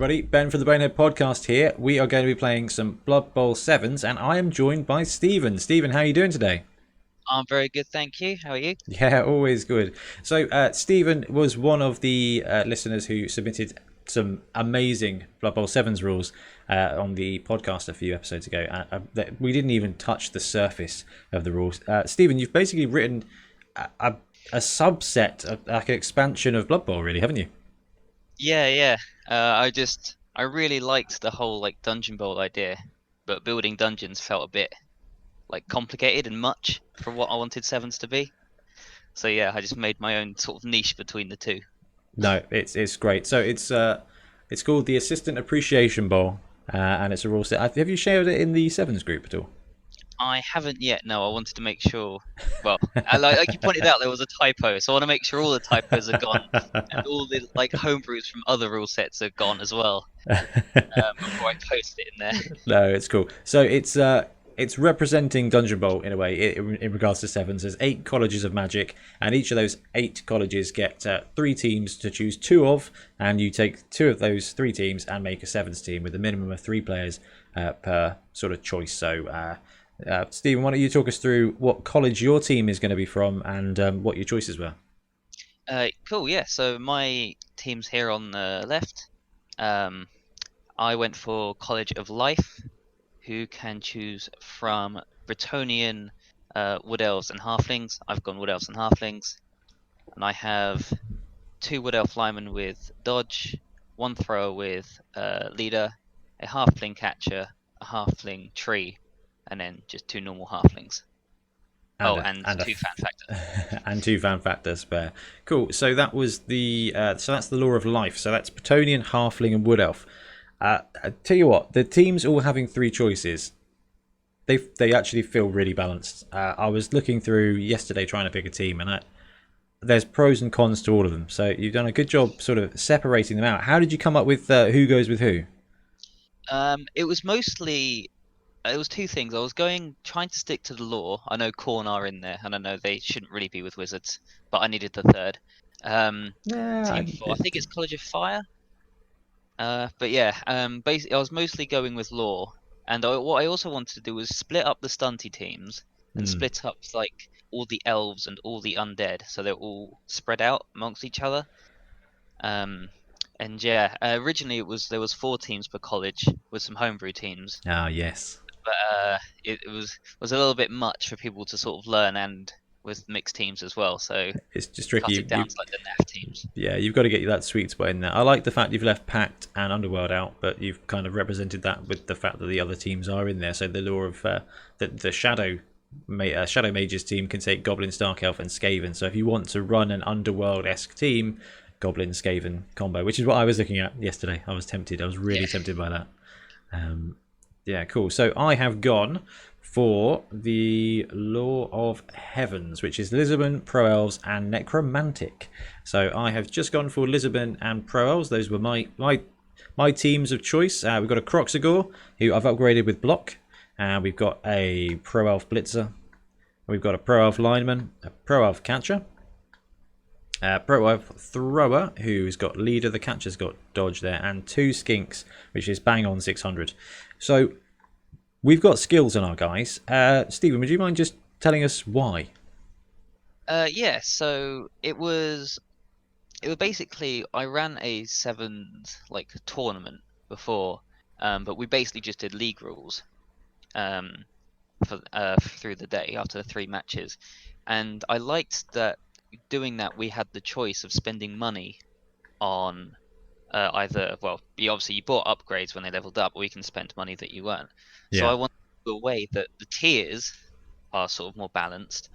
everybody. Ben from the Bonehead Podcast here. We are going to be playing some Blood Bowl 7s, and I am joined by Stephen. Stephen, how are you doing today? I'm very good, thank you. How are you? Yeah, always good. So, Stephen was one of the listeners who submitted some amazing Blood Bowl 7s rules on the podcast a few episodes ago. We didn't even touch the surface of the rules. Stephen, you've basically written a subset, like an expansion of Blood Bowl, really, haven't you? Yeah. I really liked the whole like dungeon bowl idea, but building dungeons felt a bit like complicated and much for what I wanted sevens to be. So yeah, I just made my own sort of niche between the two. No, it's great. So it's called the Assistant Appreciation Bowl, and it's a rule set. Have you shared it in the sevens group at all? I haven't yet. No, I wanted to make sure. Well, like you pointed out, there was a typo, so I want to make sure all the typos are gone and all the like homebrews from other rule sets are gone as well before I post it in there. No, it's cool. So it's representing Dungeon Bowl in a way in regards to sevens. There's 8 colleges of Magic, and each of those 8 colleges get 3 teams to choose 2 of, and you take 2 of those 3 teams and make a sevens team with a minimum of 3 players per sort of choice. So, Stephen, why don't you talk us through what college your team is going to be from and what your choices were? Cool. Yeah. So my team's here on the left. Um, I went for College of Life, who can choose from Bretonnian Wood Elves and Halflings. I've gone Wood Elves and Halflings. And I have 2 Wood Elf linemen with Dodge, 1 thrower with Leader, a Halfling Catcher, a Halfling Tree, and then just 2 normal Halflings. And Oh, a, and and 2 Fan Factor. a and 2 fan factor spare. Cool. So that was the so that's the law of life. So that's Bretonnian, Halfling, and Wood Elf. I tell you what, the teams all having 3 choices, they actually feel really balanced. I was looking through yesterday trying to pick a team, and there's pros and cons to all of them. So you've done a good job sort of separating them out. How did you come up with who goes with who? It was mostly it was 2 things. I was trying to stick to the lore. I know Khorne are in there, and I know they shouldn't really be with wizards, but I needed the third. Yeah, Team four, I think it's College of Fire. But yeah, basically I was mostly going with lore, and what I also wanted to do was split up the stunty teams and split up like all the elves and all the undead, so they're all spread out amongst each other. Um, and yeah, originally there was 4 teams per college with some homebrew teams, ah, yes. but it was a little bit much for people to sort of learn and with mixed teams as well, so It's just cut tricky. it down to like the NAF teams. Yeah, you've got to get that sweet spot in there. I like the fact you've left Pact and Underworld out, but you've kind of represented that with the fact that the other teams are in there. So the lore of the Shadow Mages team can take Goblin, Stark Elf, and Skaven. So if you want to run an Underworld-esque team, Goblin Skaven combo, which is what I was looking at yesterday. I was tempted. I was really tempted by that. Yeah, cool. So I have gone for the Law of Heavens, which is Lisbon, Pro Elves, and Necromantic. So I have just gone for Lisbon and Pro Elves. Those were my teams of choice. We've got a Croxagore, who I've upgraded with Block. We've got a Pro Elf Blitzer. We've got a Pro Elf Lineman, a Pro Elf Catcher, Pro Elf Thrower, who's got Leader, the Catcher's got Dodge there, and 2 Skinks, which is bang on 600. So we've got skills on our guys. Stephen, would you mind just telling us why? Yeah, so it was basically I ran a sevens like tournament before, but we basically just did league rules um for through the day after the 3 matches, and I liked that doing that we had the choice of spending money on either you bought upgrades when they leveled up, or you can spend money that you earn. So Yeah. I wanted to do a way that the tiers are sort of more balanced,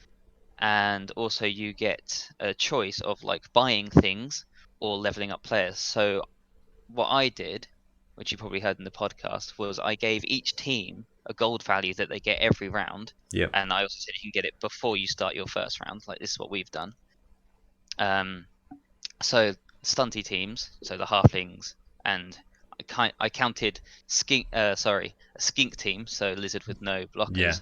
and also you get a choice of like buying things or leveling up players. So what I did, which you probably heard in the podcast, was I gave each team a gold value that they get every round, Yep. and I also said you can get it before you start your first round. Like this is what we've done. Um, so stunty teams, so the halflings, and I counted a skink team, so lizard with no Yeah. blockers,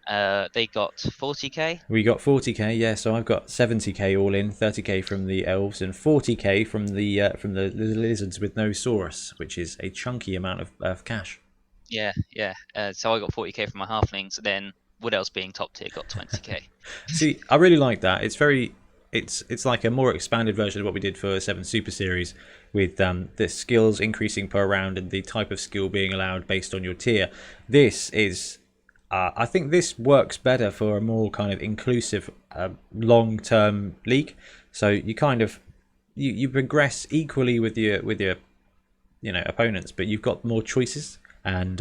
They got 40k. We got 40k, yeah. So I've got 70k all in, 30k from the elves, and 40k from the lizards with no saurus, which is a chunky amount of cash. Yeah, yeah. So I got 40k from my halflings. Then Wood Elves being top tier got 20k. See, I really like that. It's like a more expanded version of what we did for 7 Super Series, with the skills increasing per round and the type of skill being allowed based on your tier. This is, I think this works better for a more kind of inclusive, long-term league. So you kind of you progress equally with your opponents, but you've got more choices, and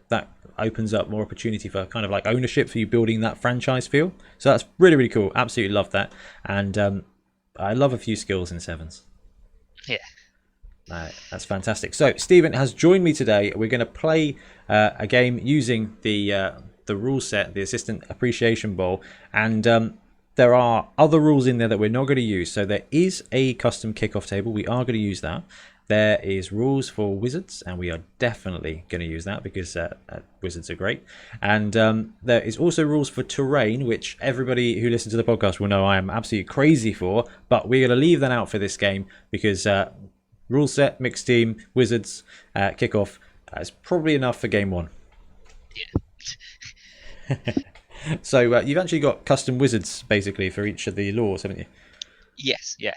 that opens up more opportunity for kind of like ownership for you building that franchise feel. So that's really, really cool. Absolutely love that. And I love a few skills in sevens. Yeah. That's fantastic. So Stephen has joined me today. We're going to play a game using the rule set, the Assistant Appreciation Bowl, and there are other rules in there that we're not going to use. So there is a custom kickoff table. We are going to use that. There is rules for wizards, and we are definitely going to use that because wizards are great. And there is also rules for terrain, which everybody who listens to the podcast will know I am absolutely crazy for. But we're going to leave that out for this game because rule set, mixed team, wizards, kickoff is probably enough for game one. Yeah. So you've actually got custom wizards basically for each of the laws, haven't you? Yes, yeah.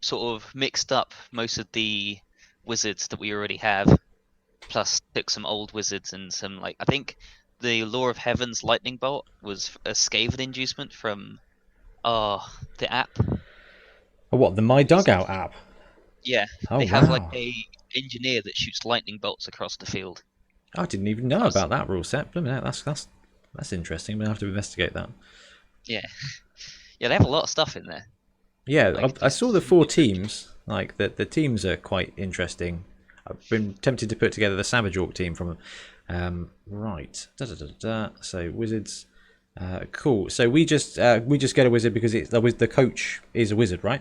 Sort of mixed up most of the wizards that we already have, plus took some old wizards and some, like, I think the Law of Heaven's Lightning Bolt was a Skaven inducement from the app. Oh, what, the My Dugout app? Yeah, Oh, they have like wow. a engineer that shoots lightning bolts across the field. I didn't even know Plus, about that rule set. That's interesting. I'm going to have to investigate that. yeah, yeah, they have a lot of stuff in there. Yeah, Like I there's saw the some 4 good things. teams. Like the teams are quite interesting. I've been tempted to put together the Savage Orc team from them. Right. So wizards. Cool. So we just get a wizard because the coach is a wizard, right?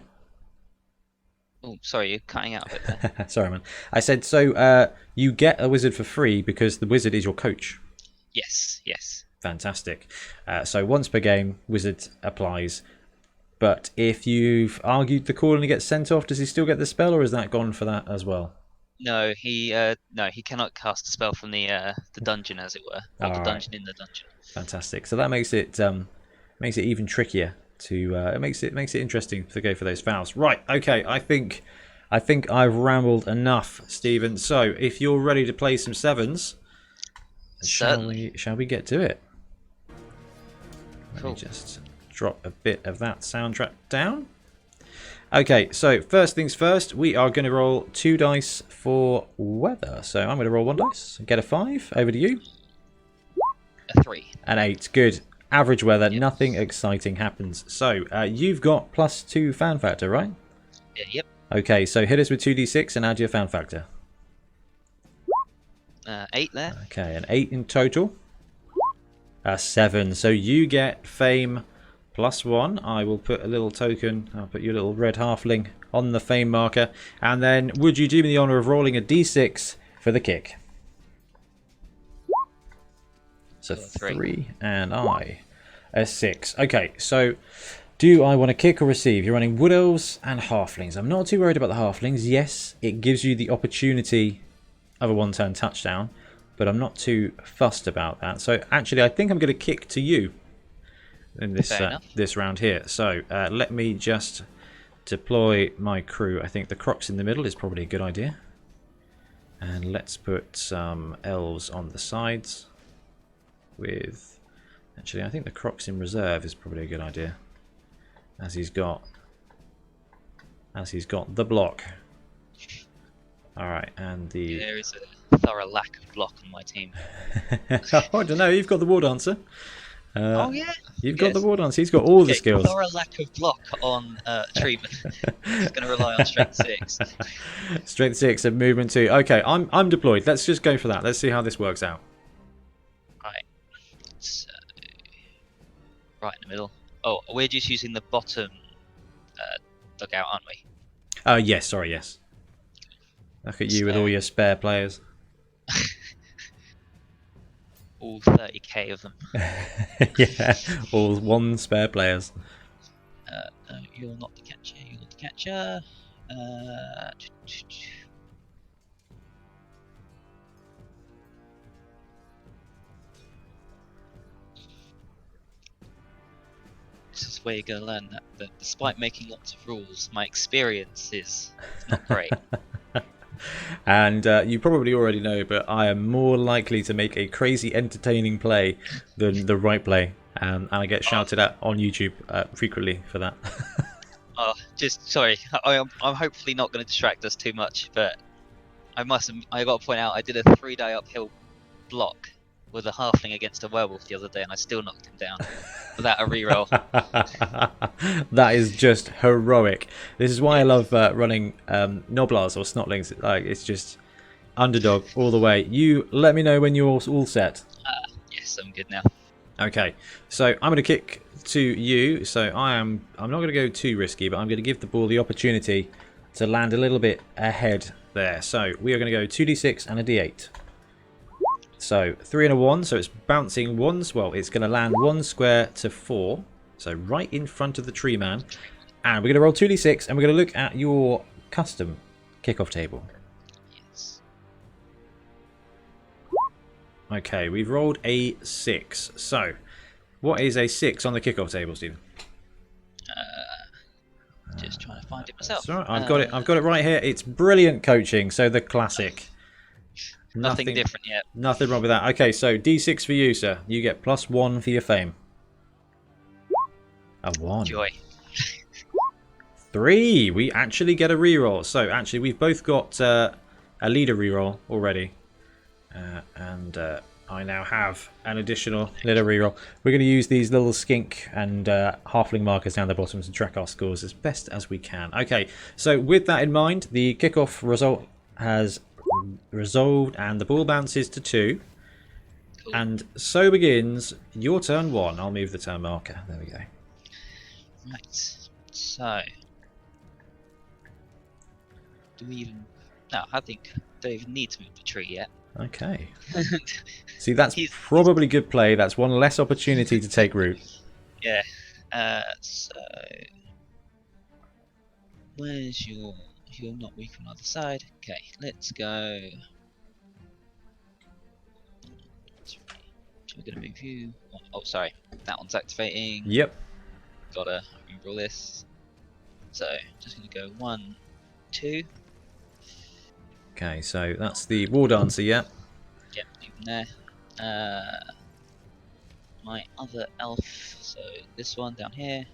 Oh, sorry, you're cutting out a bit there. Sorry, man. I said so. You get a wizard for free because the wizard is your coach. Yes, yes. Fantastic. So once per game, wizard applies. But if you've argued the call and he gets sent off, does he still get the spell, or is that gone for that as well? No, he cannot cast a spell from the dungeon, as it were, or the All right, dungeon in the dungeon. fantastic. So that makes it even trickier to it makes it interesting to go for those fouls. Right. Okay. I think I've rambled enough, Stephen. So if you're ready to play some sevens, Certainly. shall we get to it? Let me Cool. just drop a bit of that soundtrack down. Okay, so first things first, we are going to roll 2 dice for weather. So I'm going to roll 1 dice, get a 5. Over to you. A 3. An 8. Good. Average weather, Yep. nothing exciting happens. So you've got +2 fan factor, right? Yep. Okay, so hit us with 2d6 and add your fan factor. 8 there. Okay, an 8 in total. A 7. So you get fame +1. I will put a little token. I'll put your little red halfling on the fame marker. And then would you do me the honour of rolling a d6 for the kick? So 3 and I a 6. Okay, so do I want to kick or receive? You're running wood elves and halflings. I'm not too worried about the halflings. Yes, it gives you the opportunity of a 1-turn touchdown, but I'm not too fussed about that. So actually, I think I'm going to kick to you in this round here. So let me just deploy my crew. I think the crocs in the middle is probably a good idea. And let's put some elves on the sides with... Actually, I think the crocs in reserve is probably a good idea. As he's got the block. Alright, and the... There is a thorough lack of block on my team. I don't know, you've got the war dancer. Oh yeah, You've got the war dancer. He's got all the skills. Thorough lack of block on treatment. He's going to rely on strength 6. Strength 6 and movement 2. Okay, I'm deployed. Let's just go for that. Let's see how this works out. Right. So, right in the middle. Oh, we're just using the bottom dugout, aren't we? Yes, sorry, yes. Look at you with all your spare players. Ooh, all 30k of them. Yeah, all one spare players. No, you're not the catcher. You're the catcher. This is where you're going to learn that despite making lots of rules, my experience is not great. And you probably already know, but I am more likely to make a crazy entertaining play than the right play. And I get shouted at on YouTube frequently for that. Oh, just sorry. I'm hopefully not going to distract us too much, but I got to point out I did a 3-die uphill block with a halfling against a werewolf the other day, and I still knocked him down without a reroll. That is just heroic. This is why I love running Noblars or Snotlings. Like, it's just underdog all the way. You let me know when you're all set. Yes, I'm good now. Okay, so I'm going to kick to you. So I'm not going to go too risky, but I'm going to give the ball the opportunity to land a little bit ahead there. So we are going to go 2d6 and a d8. So 3 and a 1, so it's bouncing ones. Well, it's going to land 1 square to 4, so right in front of the tree man. And we're going to roll 2d6, and we're going to look at your custom kickoff table. Yes. Okay, we've rolled a 6. So what is a 6 on the kickoff table, Stephen? Just trying to find it myself. That's right. I've got it. I've got it right here. It's brilliant coaching. So the classic. Nothing different yet. Nothing wrong with that. Okay, so D6 for you, sir. You get +1 for your fame. A 1. Joy. 3. We actually get a reroll. So actually, we've both got a leader reroll already, and I now have an additional leader reroll. We're going to use these little skink and halfling markers down the bottom to track our scores as best as we can. Okay, so with that in mind, the kickoff result has resolved and the ball bounces to 2. Cool. And so begins your turn 1. I'll move the turn marker. There we go. Right. So, do we even? No, I think don't even need to move the tree yet. Okay. See, that's probably good play. That's one less opportunity to take root. Yeah. So, where's your? You're not weak on either side. Okay, let's go. So we're gonna move you. Oh, sorry, that one's activating. Yep. Gotta reroll this. So, just gonna go 1, 2. Okay, so that's the war dancer, yeah? Yep, even there. My other elf, so this one down here.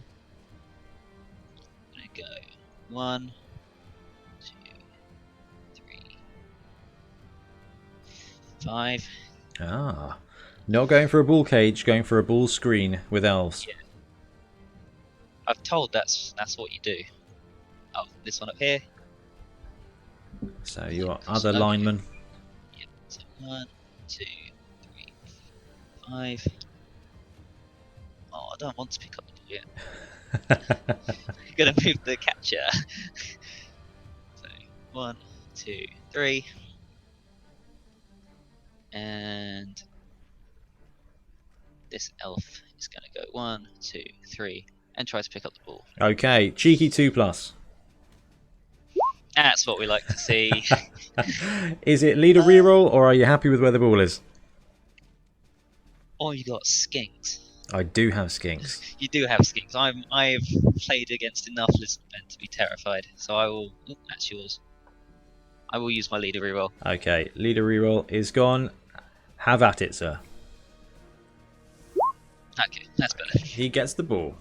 I'm gonna go 1, 2, 3, 5. Ah. Not going for a bull cage, going for a bull screen with elves. Yeah. I've told that's what you do. Oh, this one up here. So your other lineman. Yep. So 1, 2, 3, 5. Oh, I don't want to pick up the ball yet. I'm gonna move the catcher. So 1, 2, 3, and this elf is gonna go 1, 2, 3, and try to pick up the ball. Okay, cheeky 2+. That's what we like to see. Is it leader reroll, or are you happy with where the ball is? Oh, you got skinks. I do have skinks. You do have skinks. I've played against enough lizardmen to be terrified. So I will. Oh, that's yours. I will use my leader reroll. Okay, leader reroll is gone. Have at it, sir. Okay, that's better. He gets the ball.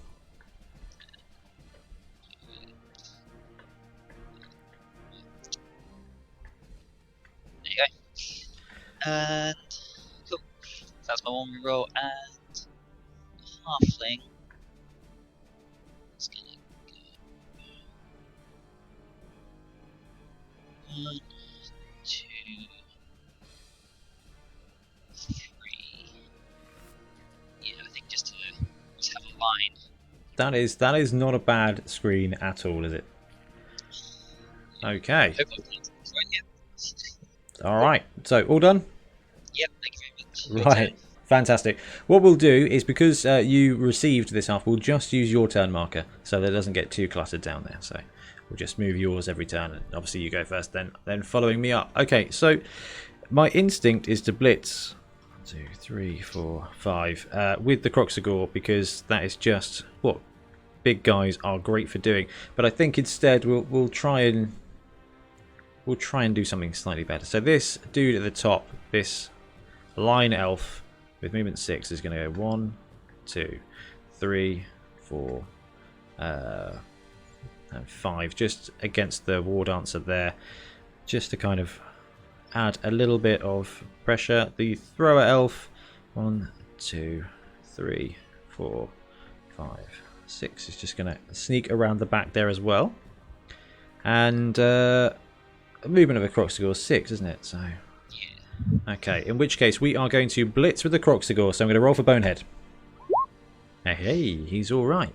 There you go. And cool. That's my 1 reroll, and halfling. It's gonna go 1, 2, 3. Yeah, I think just have a line. That is not a bad screen at all, is it? Okay. All right. So all done. Yep, thank you very much. Right. Fantastic. What we'll do is, because you received this half, we'll just use your turn marker so that it doesn't get too cluttered down there. So we'll just move yours every turn, and obviously you go first, then following me up. Okay, so my instinct is to blitz 1, 2, 3, 4, 5 with the Croxagore, because that is just what big guys are great for doing. But I think instead we'll try and do something slightly better. So this dude at the top, this line elf with movement 6, is going to go 1, 2, 3, 4, and 5, just against the war dancer there, just to kind of add a little bit of pressure. The thrower elf, 1, 2, 3, 4, 5, 6, is just going to sneak around the back there as well. And a movement of a Croxagore 6, isn't it? So okay, in which case we are going to blitz with the Croxagore. So I'm going to roll for Bonehead. Hey, he's all right.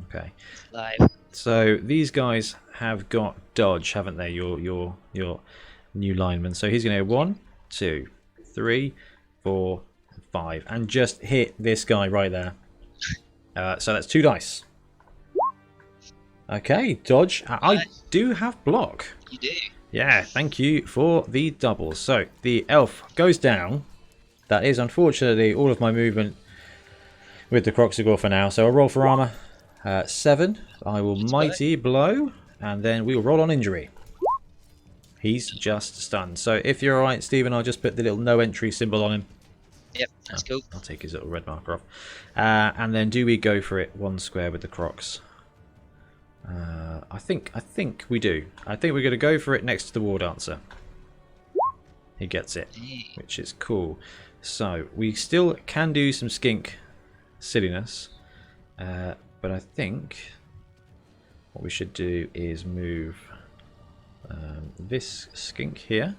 Okay. Live. So these guys have got dodge, haven't they? Your new lineman. So he's going to go 1, 2, 3, 4, 5, and just hit this guy right there. So that's 2 dice. Okay, dodge. I do have block. You do. Yeah, thank you for the doubles. So the elf goes down. That is unfortunately all of my movement with the Croxagore for now. So I'll roll for armor. 7. I will mighty blow, and then we will roll on injury. He's just stunned. So if you're alright, Stephen, I'll just put the little no entry symbol on him. Yep, that's cool. I'll take his little red marker off. And then do we go for it 1 square with the Crocs? I think we do. I think we're going to go for it next to the War Dancer. He gets it, which is cool. So we still can do some skink silliness, but I think what we should do is move this skink here,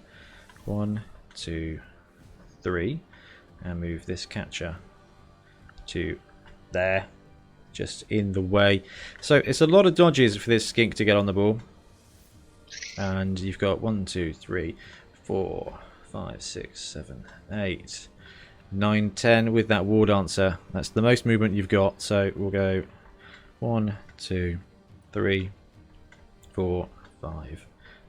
1, 2, 3, and move this catcher to there, just in the way. So it's a lot of dodges for this skink to get on the ball. And you've got 1, 2, 3, 4, 5, 6, 7, 8, 9, 10 with that war dancer. That's the most movement you've got. So we'll go 1, 2, 3, 4, 5,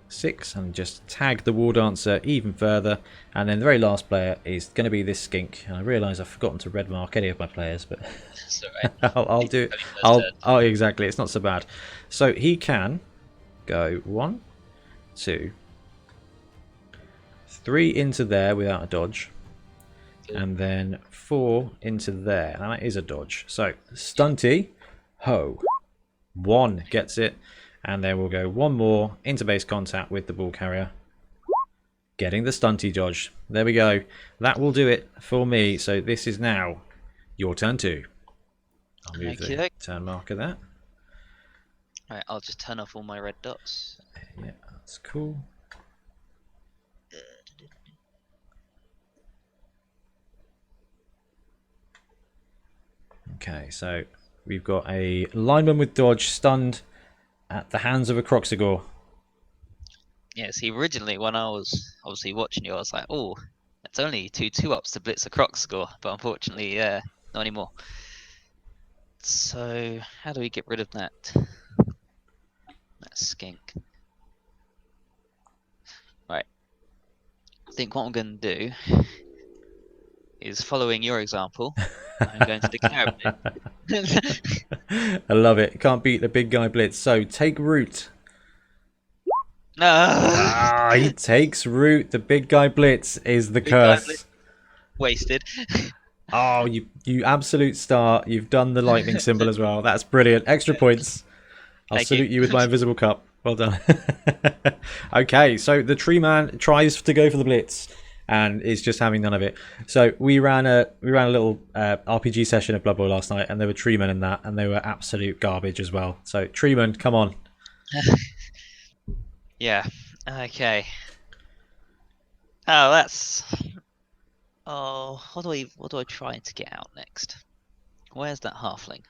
6, and just tag the war dancer even further. And then the very last player is going to be this skink. And I realise I've forgotten to red mark any of my players, but That's alright. I'll do it. Oh, exactly. It's not so bad. So he can go 1, 2, 3 into there without a dodge, and then 4 into there, and that is a dodge. So stunty, ho, 1 gets it, and then we'll go 1 more into base contact with the ball carrier, getting the stunty dodge. There we go. That will do it for me. So this is now your turn 2. I'll move the turn marker there. Right, I'll just turn off all my red dots. Yeah, that's cool. Okay, so we've got a lineman with dodge stunned at the hands of a Croxagore. Yeah, see, originally when I was obviously watching you, I was like, oh, it's only 2-2-ups to blitz a Croxagore, but unfortunately, not anymore. So, how do we get rid of that skink? Right. I think what I'm going to do is, following your example, I'm going to the carabiner. I love it. Can't beat the big guy blitz. So take root. No. He takes root. The big guy blitz is the curse. Wasted. Oh, you absolute star. You've done the lightning symbol as well. That's brilliant. Extra points. I'll salute you with my invisible cup. Well done. Okay, so the tree man tries to go for the blitz and is just having none of it. So we ran a little RPG session of Blood Bowl last night, and there were tree men in that, and they were absolute garbage as well. So tree men, come on. Yeah. Okay. Oh, that's. Oh, what do I try to get out next? Where's that halfling?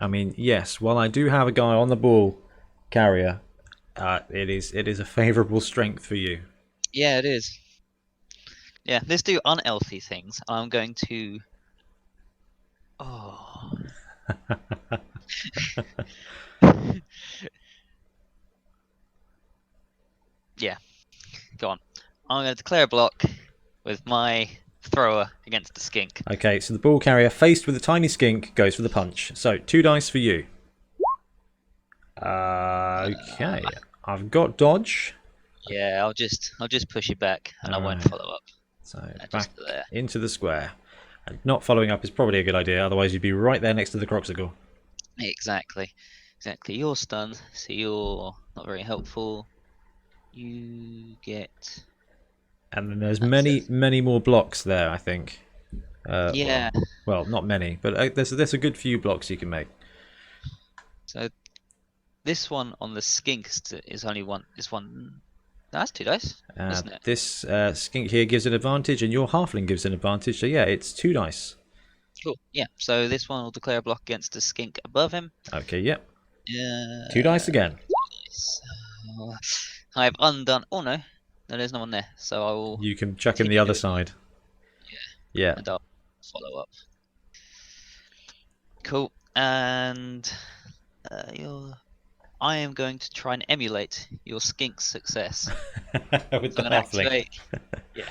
I mean, yes, while I do have a guy on the ball carrier, it is a favourable strength for you. Yeah, it is. Yeah, let's do unhealthy things. I'm going to. Oh. Yeah, go on. I'm going to declare a block with my thrower against the skink. Okay, so the ball carrier faced with a tiny skink goes for the punch. So 2 dice for you. Okay, I've got dodge. Yeah, I'll just push it back and I won't Alright, follow up. so back Just there. into the square. And not following up is probably a good idea, otherwise you'd be right there next to the Croxicle. Exactly. You're stunned, so you're not very helpful. You get. And then there's That's many, it. many more blocks there, I think. Yeah. Well, not many, but there's a good few blocks you can make. So this one on the skink is only one. This one. That's 2 dice, isn't it? This skink here gives an advantage, and your halfling gives an advantage. So yeah, it's 2 dice. Cool. Yeah. So this one will declare a block against the skink above him. Okay, yep. Yeah. 2 dice again. Nice. I've undone. Oh no, there's no one there. So I will You can chuck him the continue other doing. side. Yeah. Yeah. And I'll follow up. Cool. And I am going to try and emulate your skink's success. With So the I'm going to halfling. activate. Yeah.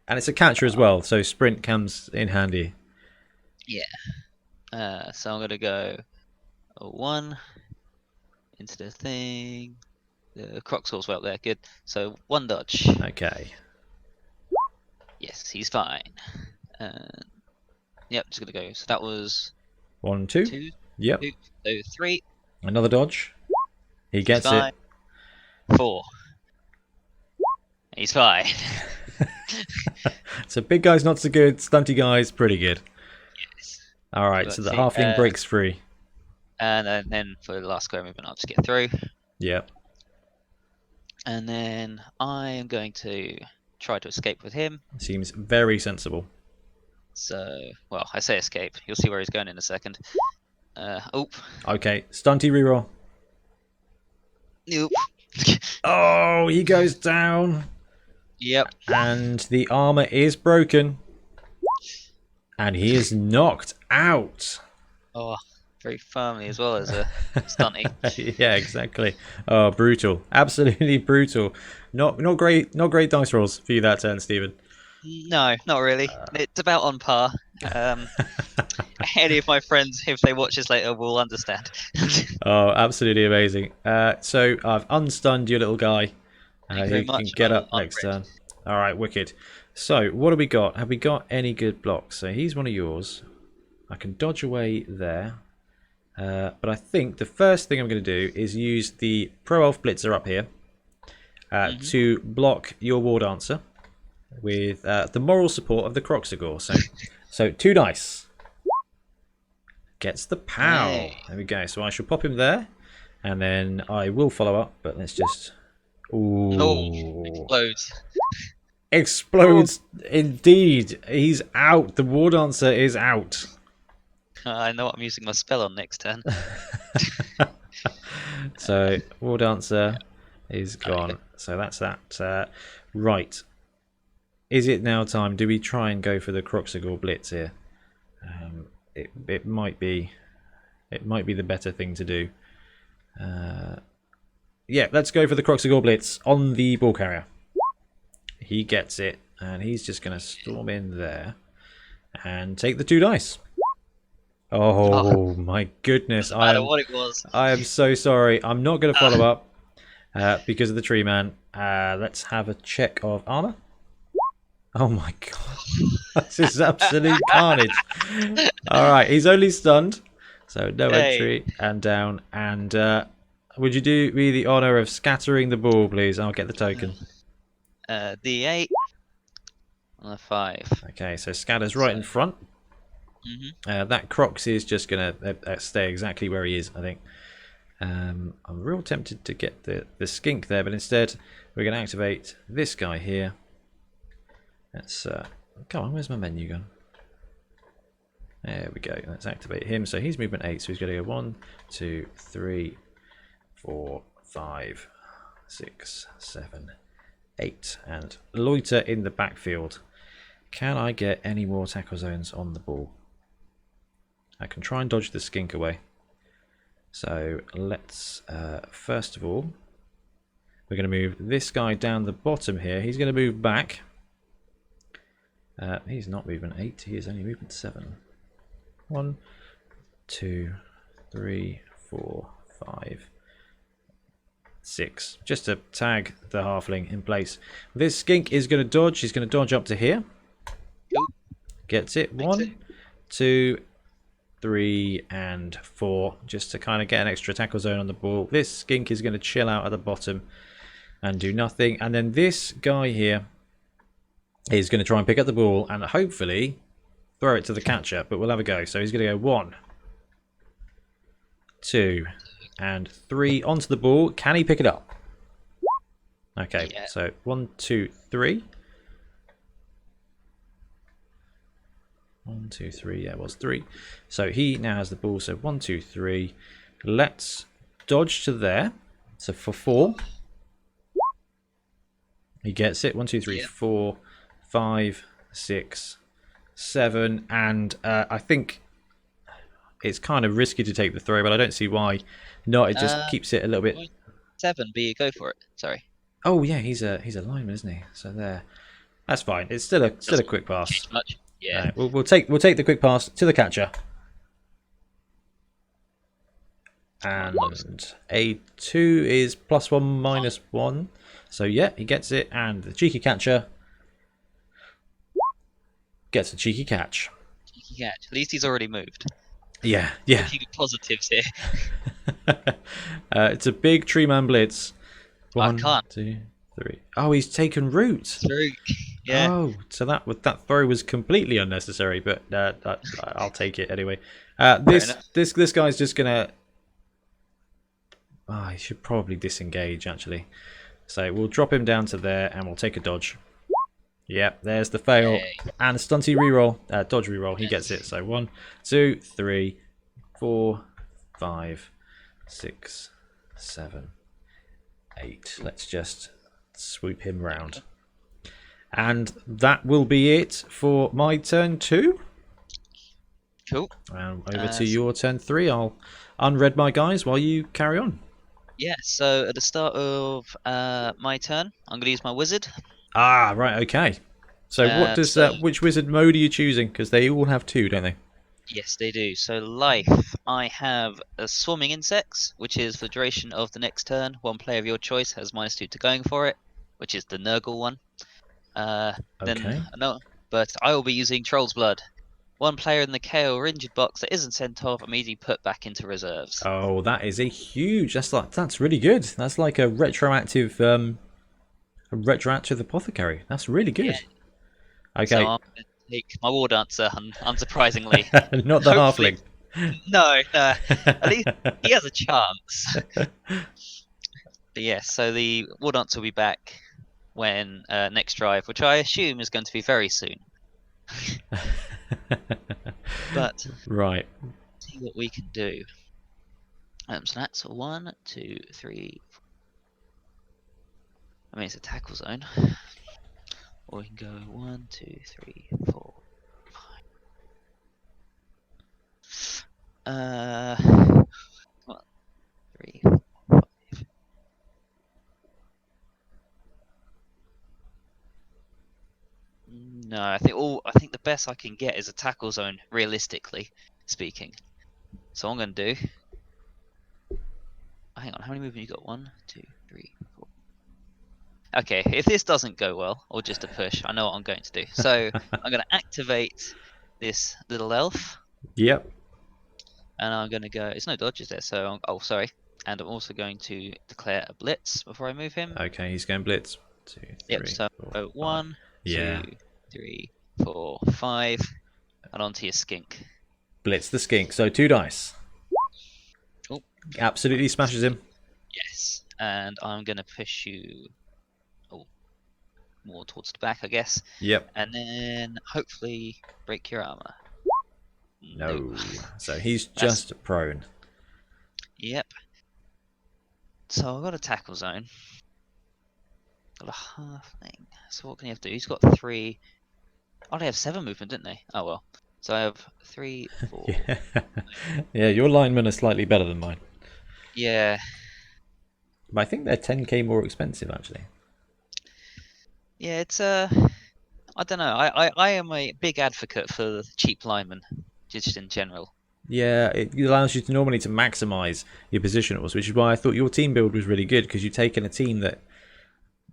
And it's a catcher as well, so sprint comes in handy. Yeah. So I'm going to go a 1 into the thing. The Croxall's well there. Good. So 1 dodge. Okay. Yes, he's fine. Yep, just going to go. So that was 1, 2. 2. Yep. 2. So 3. Another dodge. He He's gets fine. it. 4. He's fine. So big guy's not so good, stunty guy's pretty good. Yes. Alright, so the See, halfling breaks free. And then for the last square movement, I'll just get through. Yep. And then I am going to try to escape with him. Seems very sensible. So, well, I say escape. You'll see where he's going in a second. Oop. Okay, stunty reroll. Nope. Oh, he goes down. Yep. And the armor is broken. And he is knocked out. Oh, very firmly as well as a stunting. Yeah, exactly. Oh, brutal. Absolutely brutal. Not great dice rolls for you that turn, Stephen. No, not really. It's about on par. Any of my friends, if they watch this later, will understand. Oh, absolutely amazing. So I've unstunned your little guy. Thank you very You much. can get I up will next unbrick. turn. All right, wicked. So what do we got? Have we got any good blocks? So he's one of yours. I can dodge away there. But I think the first thing I'm going to do is use the Pro Elf Blitzer up here to block your War Dancer with the moral support of the Croxagore. So 2 dice. Gets the pow. Hey. There we go. So I shall pop him there. And then I will follow up. But let's just... Ooh. Oh, explodes. Explodes indeed. He's out. The War Dancer is out. I know what I'm using my spell on next turn. So War Dancer is gone. So that's that. Right. Is it now time? Do we try and go for the Croxagore Blitz here? It might be the better thing to do. Yeah, let's go for the Croxagore Blitz on the ball carrier. He gets it, and he's just going to storm in there and take the 2 dice. Oh my goodness! No matter what it was. I am so sorry. I'm not going to follow up because of the tree man. Let's have a check of armor. Oh my god, this is absolute carnage. All right, he's only stunned, so no entry and down. And would you do me the honor of scattering the ball, please? I'll get the token. D8 on a 5. Okay, so scatter's right in front. That Crocs is just going to stay exactly where he is, I think. I'm real tempted to get the skink there, but instead we're going to activate this guy here. Let's come on, where's my menu gone? There we go. Let's activate him. So he's movement 8, so he's going to go 1, 2, 3, 4, 5, 6, 7, 8, and loiter in the backfield. Can I get any more tackle zones on the ball? I can try and dodge the skink away. So let's, first of all, we're going to move this guy down the bottom here. He's going to move back. He's not movement 8, he is only movement 7. 1, 2, 3, 4, 5, 6. Just to tag the halfling in place. This skink is going to dodge. He's going to dodge up to here. Gets it. 1, 2, 3, and 4. Just to kind of get an extra tackle zone on the ball. This skink is going to chill out at the bottom and do nothing. And then this guy here is going to try and pick up the ball and hopefully throw it to the catcher. But we'll have a go. So he's going to go 1, 2, and 3 onto the ball. Can he pick it up? Okay, yeah. So 1, 2, 3. 1, 2, 3. Yeah, it was 3. So he now has the ball. So 1, 2, 3. Let's dodge to there. So for 4. He gets it. 1, 2, 3, 4, 5, 6, 7. And I think it's kind of risky to take the throw, but I don't see why not. It just keeps it a little bit. 7, but you go for it. Sorry. Oh yeah, he's a lineman, isn't he? So there, that's fine. It's still a quick pass. Much. Yeah. We'll take the quick pass to the catcher. And A2 is +1 -1. So yeah, he gets it, and the cheeky catcher gets a cheeky catch. Cheeky catch. At least he's already moved. Yeah. Keep positives here. It's a big tree man blitz. 1, I can't. 2, 3. Oh, he's taken root. Yeah. Oh, so that throw was completely unnecessary, but I'll take it anyway. This guy's just gonna. Oh, he should probably disengage actually. So we'll drop him down to there, and we'll take a dodge. Yep, there's the fail. Hey. And stunty reroll, dodge reroll. He gets it. So 1, 2, 3, 4, 5, 6, 7, 8. Let's just swoop him round. And that will be it for my turn 2. Cool. And over to your turn 3. I'll unread my guys while you carry on. Yeah, so at the start of my turn, I'm going to use my wizard. Ah, right, okay. So what does which wizard mode are you choosing? Because they all have 2, don't they? Yes, they do. So life, I have a swarming insects, which is for the duration of the next turn. One player of your choice has -2 to going for it, which is the Nurgle one. Okay. No, but I will be using Troll's Blood. One player in the KO or injured box that isn't sent off immediately put back into reserves. Oh, that is a huge. That's really good. That's like a retroactive apothecary. That's really good. Yeah. Okay. So I'm going to take my War Dancer, unsurprisingly. Not the halfling. No. At least he has a chance. But yeah, so the War Dancer will be back when next drive, which I assume is going to be very soon. But right. See what we can do. So that's 1, 2, 3. 4. I mean, it's a tackle zone. Or we can go 1, 2, 3, 4, 5. 3, 4, 5. No, I think the best I can get is a tackle zone, realistically speaking. So what I'm going to do. Hang on, how many movement you got? 1, 2, 3, 4. Okay, if this doesn't go well, or just a push, I know what I'm going to do. So I'm going to activate this little elf. Yep. And I'm going to go. It's no dodges there, so oh sorry. And I'm also going to declare a blitz before I move him. Okay, he's going blitz. 2, 3, yep. So 4, 1, yeah. 2, 3, 4, 5, and onto your skink. Blitz the skink. So 2 dice. Oh. Absolutely smashes him. Yes, and I'm going to push you. More towards the back, I guess. Yep. And then hopefully break your armor. No. So he's just prone. Yep. So I've got a tackle zone. Got a halfling. So what can he have to do? He's got 3. Oh, they have 7 movement, didn't they? Oh well. So I have 3, 4. Yeah, yeah. Your linemen are slightly better than mine, Yeah, but I think they're 10k more expensive actually. yeah. It's I don't know. I am a big advocate for cheap linemen, just in general. Yeah, it allows you to normally to maximize your positionals, which is why I thought your team build was really good because you've taken a team that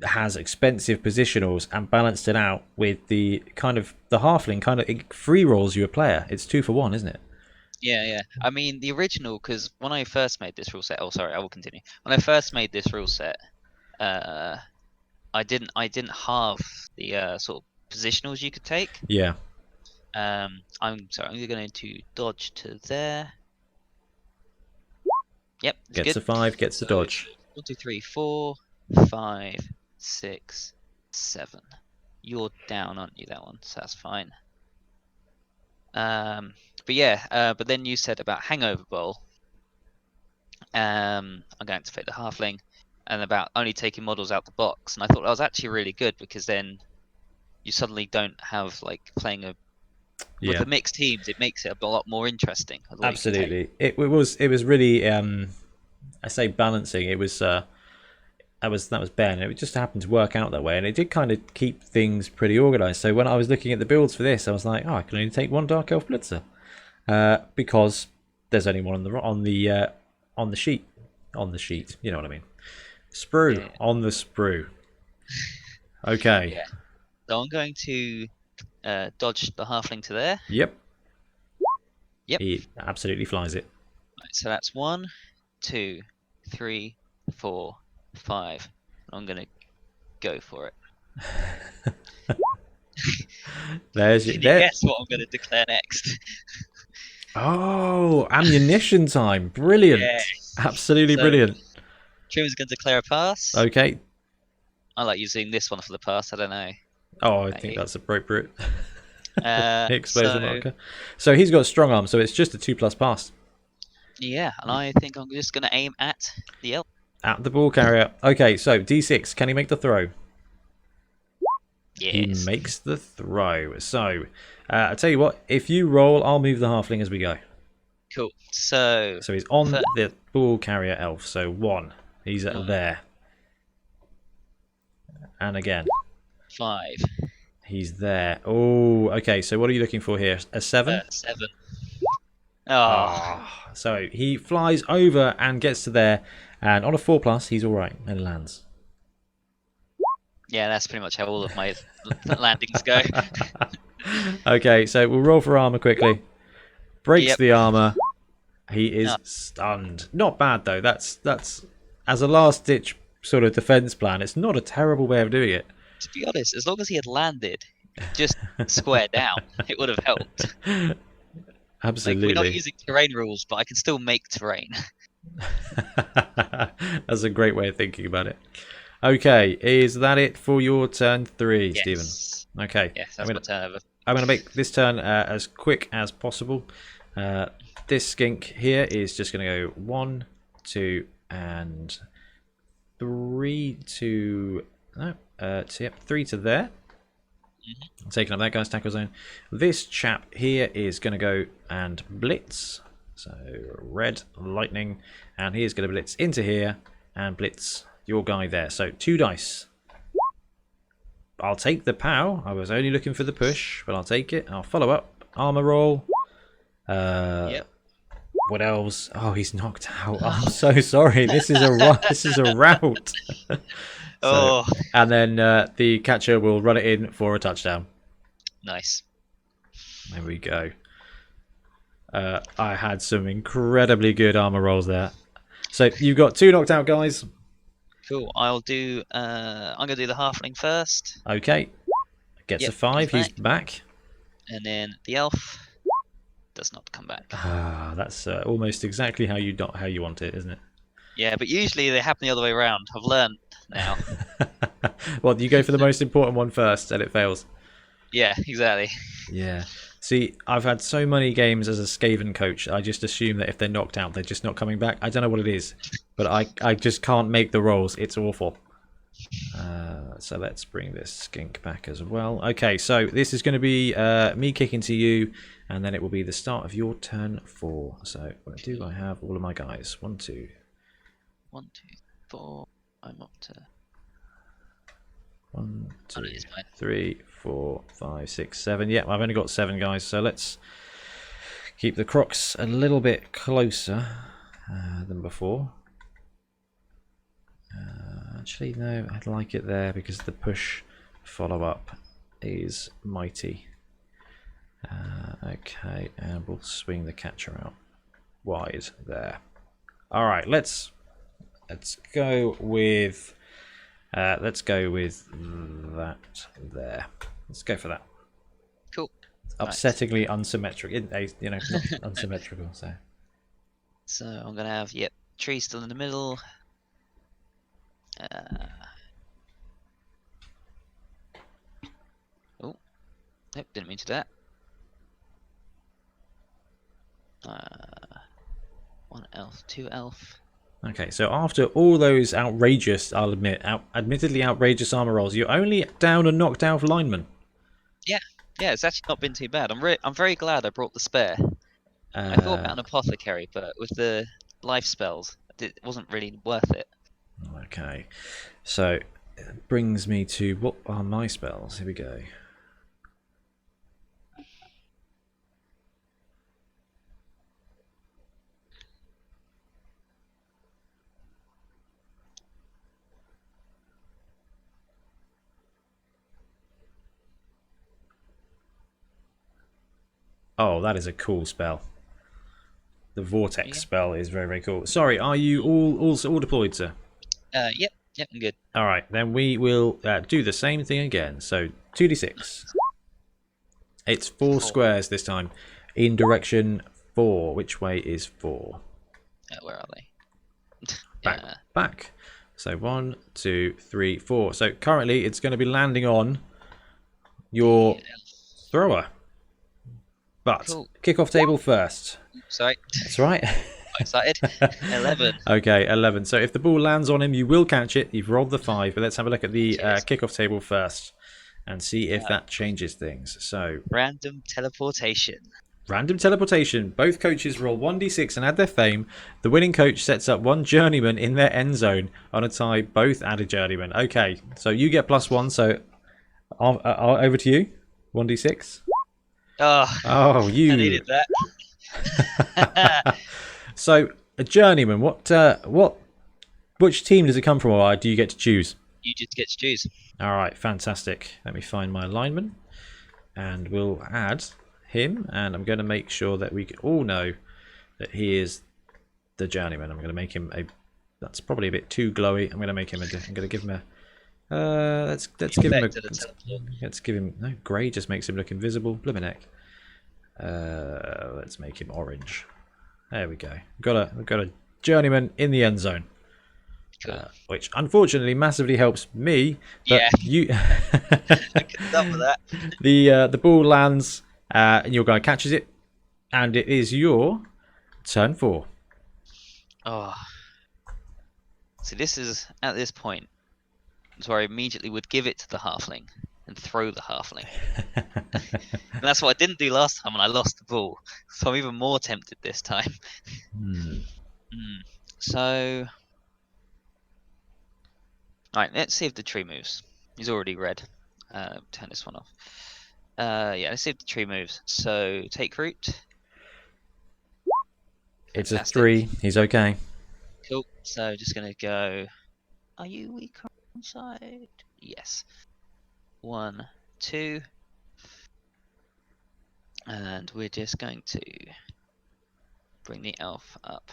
has expensive positionals and balanced it out with the kind of the halfling kind of it free rolls you a player. It's 2 for 1, isn't it? Yeah, yeah. I mean, the original, because when I first made this rule set, oh, sorry, I will continue. When I first made this rule set, uh, I didn't halve the sort of positionals you could take. Yeah, I'm sorry, I'm going to dodge to there. Yep, it's gets good. a 5, gets the So dodge. 1, 2, 3, 4, 5, 6, 7. You're down, aren't you? That one, so that's fine. But yeah, but then you said about Hangover Bowl. I'm going to activate the halfling, and about only taking models out the box. And I thought that was actually really good because then you suddenly don't have like playing with Yeah, the mixed teams. It makes it a lot more interesting with what you can take. absolutely. It was really I say balancing. It was that was Ben. It just happened to work out that way, and it did kind of keep things pretty organized. So when I was looking at the builds for this, I was like, oh, I can only take 1 Dark Elf Blitzer because there's only one on the sheet. On the sheet, you know what I mean. Sprue Yeah, on the sprue. Okay. yeah. So I'm going to dodge the halfling to there. Yep. Yep. He absolutely flies it. Right, so that's 1, 2, 3, 4, 5. I'm going to go for it. There's Can you there. guess what I'm going to declare next? Oh, ammunition time! Yeah. Brilliant. Absolutely So brilliant. Trim's going to declare a pass. Okay. I like using this one for the pass. I don't know Oh, I about think you. that's appropriate. So Explosion marker. So he's got strong arm, so it's just a 2+ pass. yeah, and I think I'm just going to aim at the elf. At the ball carrier. Okay, so D6. Can he make the throw? He Yes. makes the throw. So, I'll tell you what. If you roll, I'll move the halfling as we go. Cool. So So he's on for the ball carrier elf. So 1. He's at 1, there. And again, 5, he's there. Oh, okay. So what are you looking for here? A 7? 7. Oh, Ah, so he flies over and gets to there, and on a 4+, he's all right and lands. yeah, that's pretty much how all of my landings go. Okay, so we'll roll for armor quickly. Breaks Yep. the armor. He is Oh, stunned. Not bad though. That's as a last ditch sort of defense plan. It's not a terrible way of doing it. to be honest, as long as he had landed just square down, it would have helped. Like, we're not Absolutely. using terrain rules, but I can still make terrain. That's a great way of thinking about it. Okay, is that it for your turn 3, Stephen? Yes. Okay. Yes, that's my turn over. I'm going to make this turn as quick as possible. This skink here is just going to go 1, 2, and 3 to... No, yep, 3 to there. I'm taking up that guy's tackle zone. This chap here is going to go and blitz. So red lightning. And he is going to blitz into here and blitz your guy there. So 2 dice. I'll take the POW. I was only looking for the push, but I'll take it. I'll follow up. Armor roll. Yep. What else? Oh, he's knocked out. I'm so sorry. This is a this is a rout. So, Oh, and then the catcher will run it in for a touchdown. nice. There we go. I had some incredibly good armor rolls there. So you've got 2 knocked out guys. Cool. I'll do. I'm gonna do the halfling first. Okay. Gets Yep, a 5. he's He's back. And then the elf does not come back. Ah, that's almost exactly how you want it, isn't it? Yeah, but usually they happen the other way around. I've learned now. Well, you go for the most important one first, and it fails. Yeah, exactly. Yeah. See, I've had so many games as a Skaven coach. I just assume that if they're knocked out, they're just not coming back. I don't know what it is, but I just can't make the rolls. It's awful. So let's bring this skink back as well. Okay, so this is going to be me kicking to you, and then it will be the start of your turn 4. So what do I have? All of my guys. 1, 2. 1, 2, 4. I'm up to 1, 2, Oh, no, it's fine. 3, 4, 5, 6, 7. Yeah, I've only got 7 guys, so let's keep the crocs a little bit closer than before. Actually, no, I'd like it there because the push follow-up is mighty. Okay, and we'll swing the catcher out wide there. All right, let's go with that there. Let's go for that. Cool. Upsettingly unsymmetrical, not unsymmetrical. So I'm gonna have tree still in the middle. Oh, nope, didn't mean to do that. 1 elf, 2 elf. Okay, so after all those outrageous, I'll admit, admittedly outrageous armor rolls, you're only down a knocked out lineman. Yeah, it's actually not been too bad. I'm very glad I brought the spare. I thought about an apothecary, but with the life spells, it wasn't really worth it. Okay, so it brings me to what are my spells? Here we go. Oh, that is a cool spell. The vortex spell is very, very cool. Sorry, are you all deployed, sir? Yep, I'm good. All right, then we will do the same thing again. So 2d6. It's 4 squares this time, in direction 4. Which way is 4? Where are they? Back. So 1, 2, 3, 4. So currently it's going to be landing on your thrower. But kickoff table first. Sorry. That's right. Excited. 11. Okay, 11. So if the ball lands on him, you will catch it. You've rolled the 5, but let's have a look at the kickoff table first and see if that changes things. So random teleportation. Random teleportation. Both coaches roll 1d6 and add their fame. The winning coach sets up 1 journeyman in their end zone. On a tie, both add a journeyman. Okay, so you get +1. So over to you. 1d6. Oh, you. I needed that. So a journeyman. Which team does it come from, or do you get to choose? You just get to choose. All right, fantastic. Let me find my lineman, and we'll add him. And I'm going to make sure that we all know that he is the journeyman. I'm going to make him a. That's probably a bit too glowy. I'm going to make him a. I'm going to give him a. Let's give him a. Let's give him. No, grey just makes him look invisible. Blimey. Let's make him orange. There we go. We've got a journeyman in the end zone. Cool. Which unfortunately massively helps me. But you. I could done with that. The ball lands, and your guy catches it, and it is your turn 4. Oh. So this is at this point. So I immediately would give it to the halfling and throw the halfling. And that's what I didn't do last time, and I lost the ball. So I'm even more tempted this time. So, alright, let's see if the tree moves. He's already red. Turn this one off. Let's see if the tree moves. So, take root. It's a 3. He's okay. Cool. So, just gonna go. Are you weak on side? Yes. 1, 2. And we're just going to bring the elf up.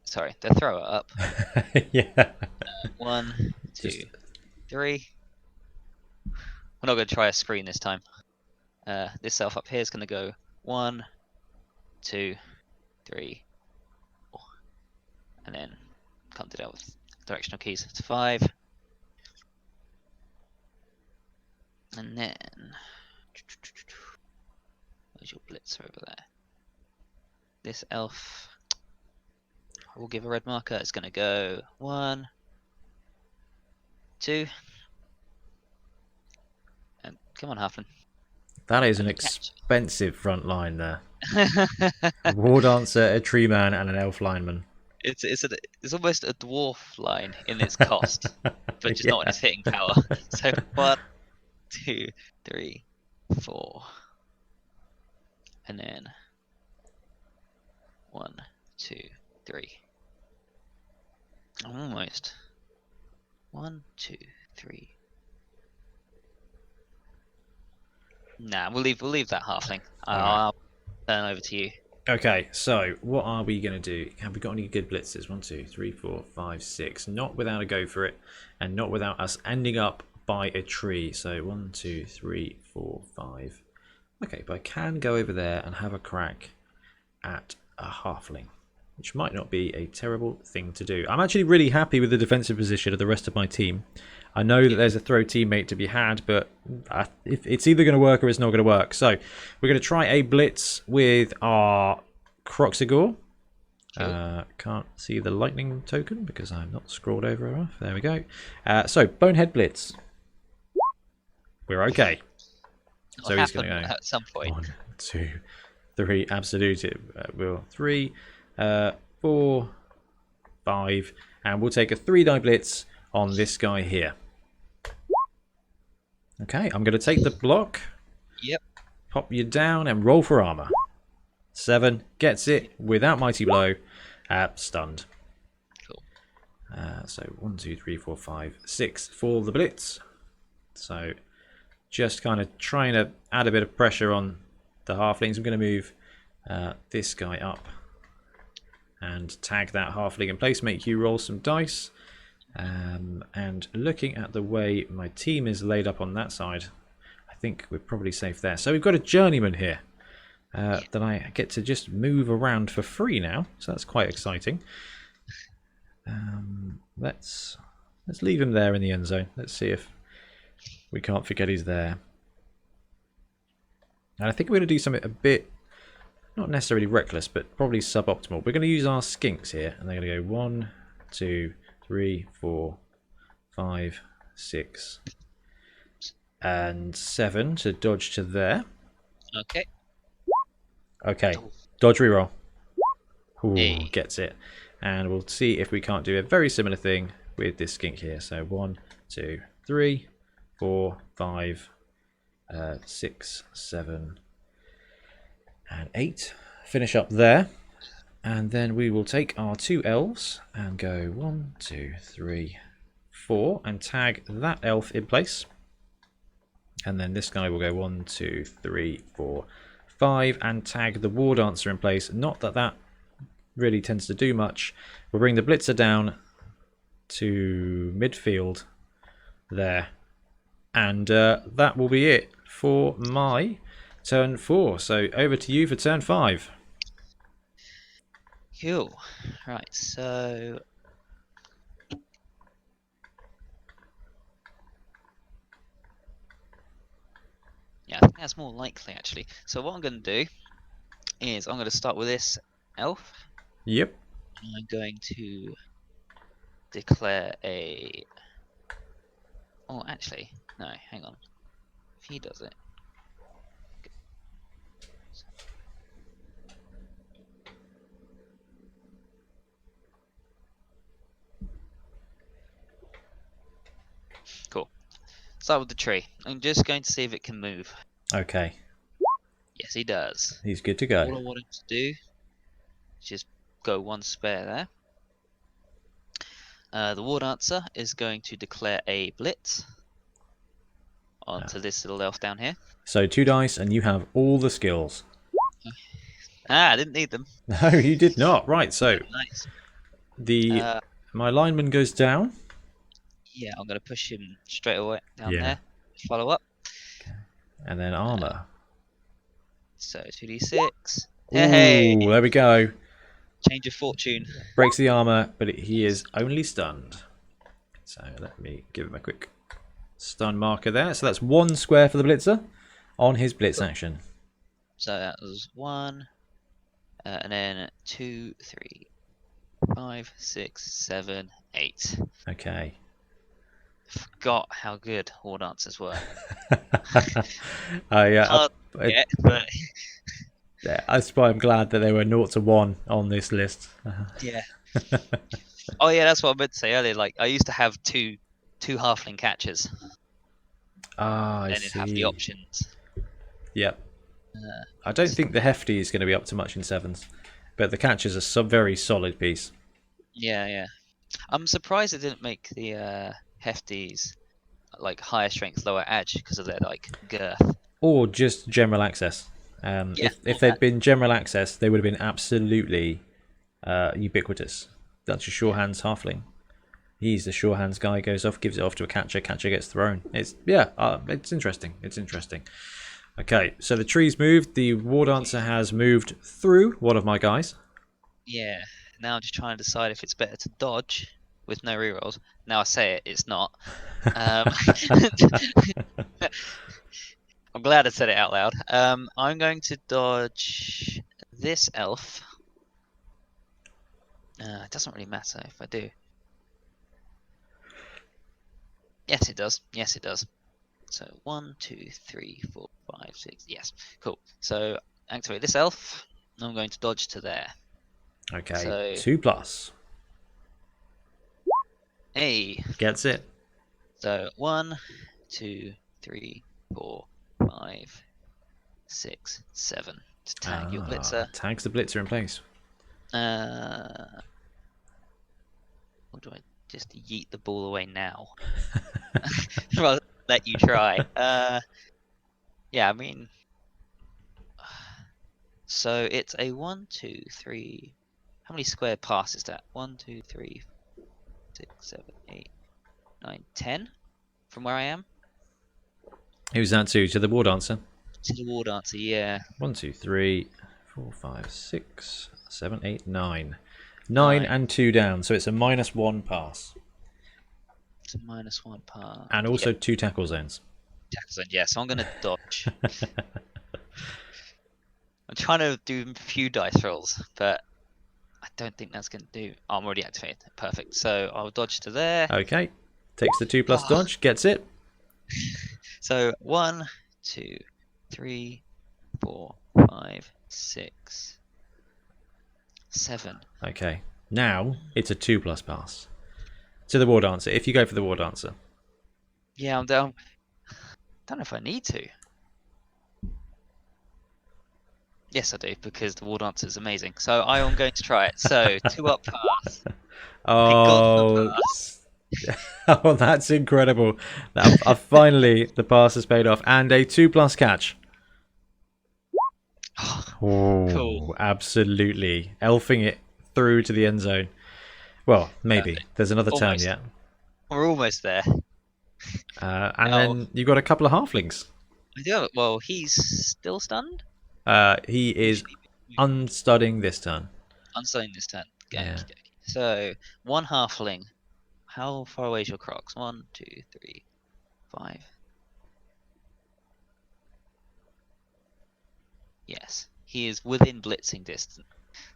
Sorry, the thrower up. Yeah. 1, 2, 3. We're not going to try a screen this time. This elf up here is going to go 1, 2, 3, 4. And then come to that with directional keys to 5. And then Where's your blitzer over there? This elf, I will give a red marker. It's going to go 1, 2, and come on, Halfling. That is an expensive front line there. A war dancer, a tree man, and an elf lineman. It's almost a dwarf line in its cost, but just Yeah. not in its hitting power. So 1, 2, 3, 4, and then 1, 2, 3. Almost. 1, 2, 3. Nah, we'll leave that halfling. I'll turn over to you. Okay, so what are we going to do? Have we got any good blitzes? 1, 2, 3, 4, 5, 6. Not without a go for it, and not without us ending up by a tree. So 1, 2, 3, 4, 5. Okay, but I can go over there and have a crack at a halfling, which might not be a terrible thing to do. I'm actually really happy with the defensive position of the rest of my team. I know that there's a throw teammate to be had, but if it's either going to work or it's not going to work. So we're going to try a blitz with our Croxigor. Cool. Can't see the lightning token because I'm not scrolled over enough. There we go. So Bonehead Blitz. We're okay. So he's going to go at some point. 1, 2, 3. Absolute. We'll 3, 4, 5, and we'll take a 3-die blitz on this guy here. Okay, I'm going to take the block. Yep. Pop you down and roll for armor. 7 gets it without mighty blow. Stunned. Cool. So 1, 2, 3, 4, 5, 6 for the blitz. So just kind of trying to add a bit of pressure on the halflings. I'm going to move this guy up and tag that halfling in place. Make you roll some dice. And looking at the way my team is laid up on that side, I think we're probably safe there. So we've got a journeyman here that I get to just move around for free now. So that's quite exciting. Let's leave him there in the end zone. Let's see if we can't forget he's there. And I think we're going to do something a bit, not necessarily reckless, but probably suboptimal. We're going to use our skinks here, and they're going to go 1, 2, 3, 4, 5, 6, and 7 to dodge to there. Okay. Okay, dodge reroll. Ooh, Hey. gets it. And we'll see if we can't do a very similar thing with this skink here. So 1, 2, 3, 4, 5, 6, 7, and 8. Finish up there. And then we will take our 2 elves and go 1, 2, 3, 4 and tag that elf in place. And then this guy will go 1, 2, 3, 4, 5 and tag the war dancer in place. Not that that really tends to do much. We'll bring the blitzer down to midfield there. And that will be it for my turn 4. So over to you for turn 5. Cool. Right, so yeah, I think that's more likely actually. So what I'm going to do is I'm going to start with this elf. Yep. And I'm going to declare a... Oh, actually, no, hang on. If he does it... Cool. Start with the tree. I'm just going to see if it can move. Okay. Yes, he does. He's good to go. All I want him to do is just go 1 spare there. The war dancer is going to declare a blitz onto this little elf down here. So 2 dice and you have all the skills. I didn't need them. No, you did not. Right, so Nice. my lineman goes down. Yeah, I'm going to push him straight away down Yeah. there. Follow up. Okay. And then armor. So 2d6. Ooh, Hey, there we go. change of fortune. Breaks the armor, but he is only stunned. So let me give him a quick stun marker there. So that's 1 square for the blitzer on his blitz action. So that was 1, and then 2, 3, 5, 6, 7, 8. Okay. Forgot how good War Dancers were. I, Hard to get, but that's why I'm glad that they were 0 to 1 on this list. yeah. Oh yeah, that's what I meant to say earlier. Like I used to have two halfling catchers, Ah, I and then have the see. options. Yep. Uh, I don't think the Hefty is going to be up to much in sevens, but the catch is a very solid piece. yeah, yeah. I'm surprised it didn't make the hefties like higher strength, lower edge because of their like girth. Or just general access. Yeah, If all they'd that. been general access, they would have been absolutely ubiquitous. That's your sure Yeah, hands halfling. He's the sure hands guy. Goes off, gives it off to a catcher. Catcher gets thrown. It's it's interesting. It's interesting. Okay, so the tree's moved. The war dancer has moved through one of my guys. yeah. Now I'm just trying to decide if it's better to dodge with no rerolls. Now I say it, it's not. Um, I'm glad I said it out loud. I'm going to dodge this elf. It doesn't really matter if I do. Yes, it does. Yes, it does. So 1, 2, 3, 4, 5, 6. Yes, cool. So activate this elf. I'm going to dodge to there. Okay, So 2+. A. Gets it. So 1, 2, 3, 4, 5, 6, 7 to tag your blitzer. Tags the blitzer in place. Or do I just yeet the ball away now? Rather than let you try. Yeah, I mean, so it's a 1, 2, 3. How many square passes is that? 1, 2, 3, 6, 7, 8, 9, 10 from where I am. Who's that to the war dancer? To the war dancer, yeah. 1, 2, 3, 4, 5, 6, 7, 8, 9. 9 9. and 2 down, so it's a -1 pass. It's a -1 pass. And Yep, also 2 tackle zones. tackle zone. Yeah, so I'm gonna dodge. I'm trying to do a few dice rolls, but I don't think that's gonna do. Oh, I'm already activated. Perfect. So I'll dodge to there. Okay. Takes the 2+ Oh. dodge, gets it. So 1, 2, 3, 4, 5, 6, 7. Okay. Now it's a 2+ pass. To the war dancer, if you go for the war dancer. Yeah, I'm down. Don't know if I need to. Yes, I do, because the war dancer is amazing. So I am going to try it. So 2 up pass. I got the Oh, pass. oh, that's incredible. Finally, the pass has paid off. And a 2+ catch. Cool. Oh, absolutely. Elfing it through to the end zone. Well, maybe. Perfect. There's another turn Almost. yet. We're almost there. And Oh, then you've got a couple of halflings. I do have it. Well, he's still stunned. He is Usually unstudying this turn. unstunned this turn. Yeah. Okay. So 1 halfling. How far away is your crocs? 1, 2, 3, 5. Yes, he is within blitzing distance.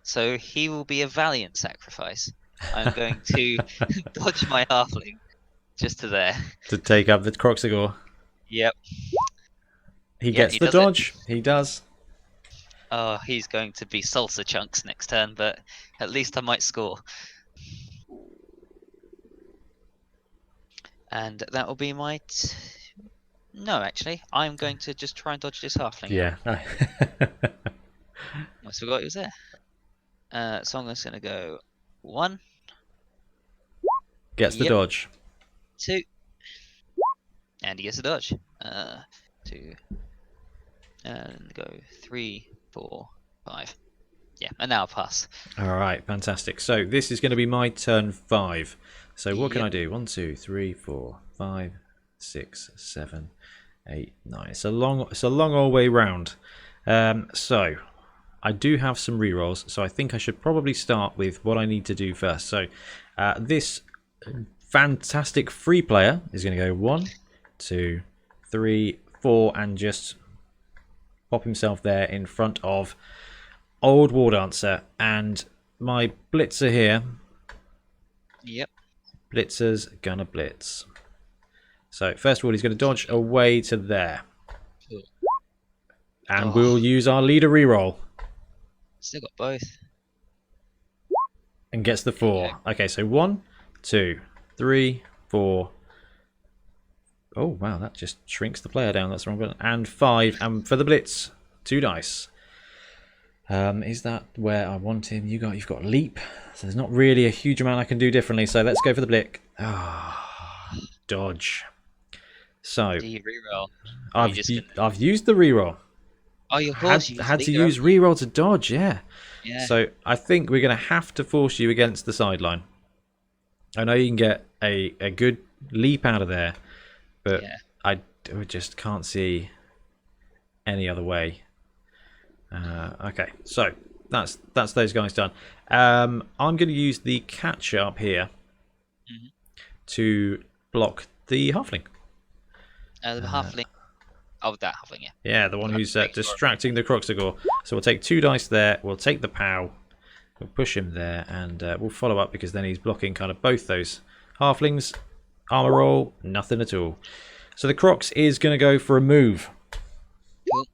So he will be a valiant sacrifice. I'm going to dodge my halfling just to there. To take up the Croxigore. Yep. He Yeah, gets he the does it. dodge. He does. Oh, he's going to be salsa chunks next turn, but at least I might score. And that will be my. No, actually, I'm going to just try and dodge this halfling. Yeah. I forgot he was there. So I'm just going to go 1. Gets the Yep. dodge. 2. And he gets a dodge. 2. And go 3, 4, 5. Yeah, and now I'll pass. All right, fantastic. So this is going to be my turn 5. So what can Yep. I do? 1, 2, 3, 4, 5, 6, 7, 8, 9. It's a long old way round. So I do have some rerolls, so I think I should probably start with what I need to do first. So this fantastic free player is going to go 1, 2, 3, 4, and just pop himself there in front of old War Dancer. And my blitzer here. Yep. Blitzer's gonna blitz. So first of all, he's going to dodge away to there. Cool. And we'll use our leader reroll. Still got both. And gets the 4. Okay, so 1, 2, 3, 4. Oh, wow, that just shrinks the player down. That's the wrong button. And 5. And for the blitz, 2 dice. Is that where I want him? You've got leap. So there's not really a huge amount I can do differently. So let's go for the blick. Dodge. So Do you reroll? I've used the reroll. Oh, of course. Had to use reroll to dodge, yeah. Yeah. So I think we're going to have to force you against the sideline. I know you can get a good leap out of there, but Yeah. I just can't see any other way. Okay, so that's those guys done. I'm going to use the catcher up here to block the halfling. The halfling. Oh, that halfling, yeah. Yeah, the one who's distracting the Croxagore. So we'll take 2 dice there. We'll take the POW. We'll push him there, and we'll follow up because then he's blocking kind of both those halflings. Armor roll, nothing at all. So the Crox is going to go for a move. Cool.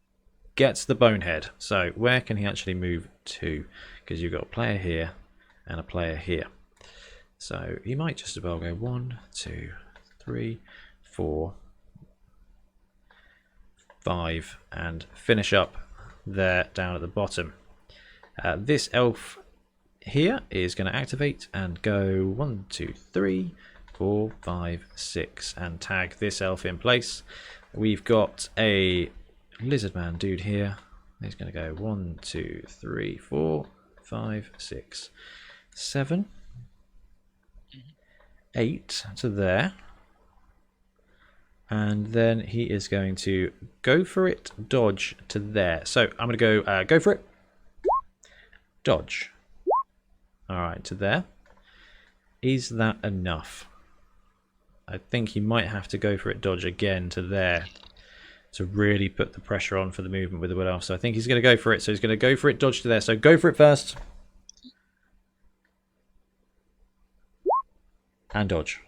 Gets the bonehead. So where can he actually move to? Because you've got a player here and a player here. So he might just as well go 1, 2, 3, 4, 5 and finish up there down at the bottom. This elf here is going to activate and go 1, 2, 3, 4, 5, 6 and tag this elf in place. We've got a lizard man dude here. He's going to go 1, 2, 3, 4, 5, 6, 7, 8 to there. And then he is going to go for it, dodge to there. So I'm going to go for it, dodge. All right, to there. Is that enough? I think he might have to go for it, dodge again to there to really put the pressure on for the movement with the Wood Elf. So I think he's going to go for it. So he's going to go for it, dodge to there. So go for it first. And dodge.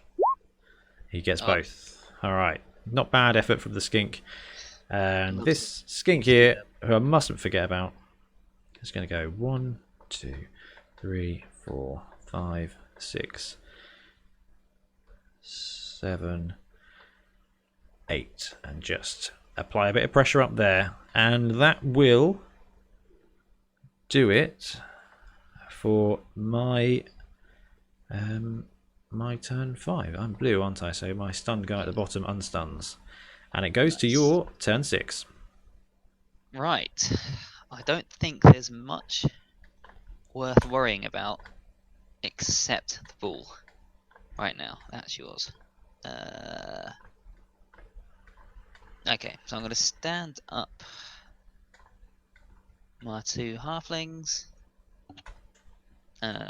He gets both. All right. Not bad effort from the skink. And this skink here, who I mustn't forget about, is going to go 1, 2, 3, 4, 5, 6, 7, 8. And just apply a bit of pressure up there. And that will do it for my turn 5. I'm blue, aren't I? So my stunned guy at the bottom unstuns. And it goes to your turn 6. Right. I don't think there's much worth worrying about except the ball. Right now, that's yours. Okay, so I'm going to stand up my 2 halflings. In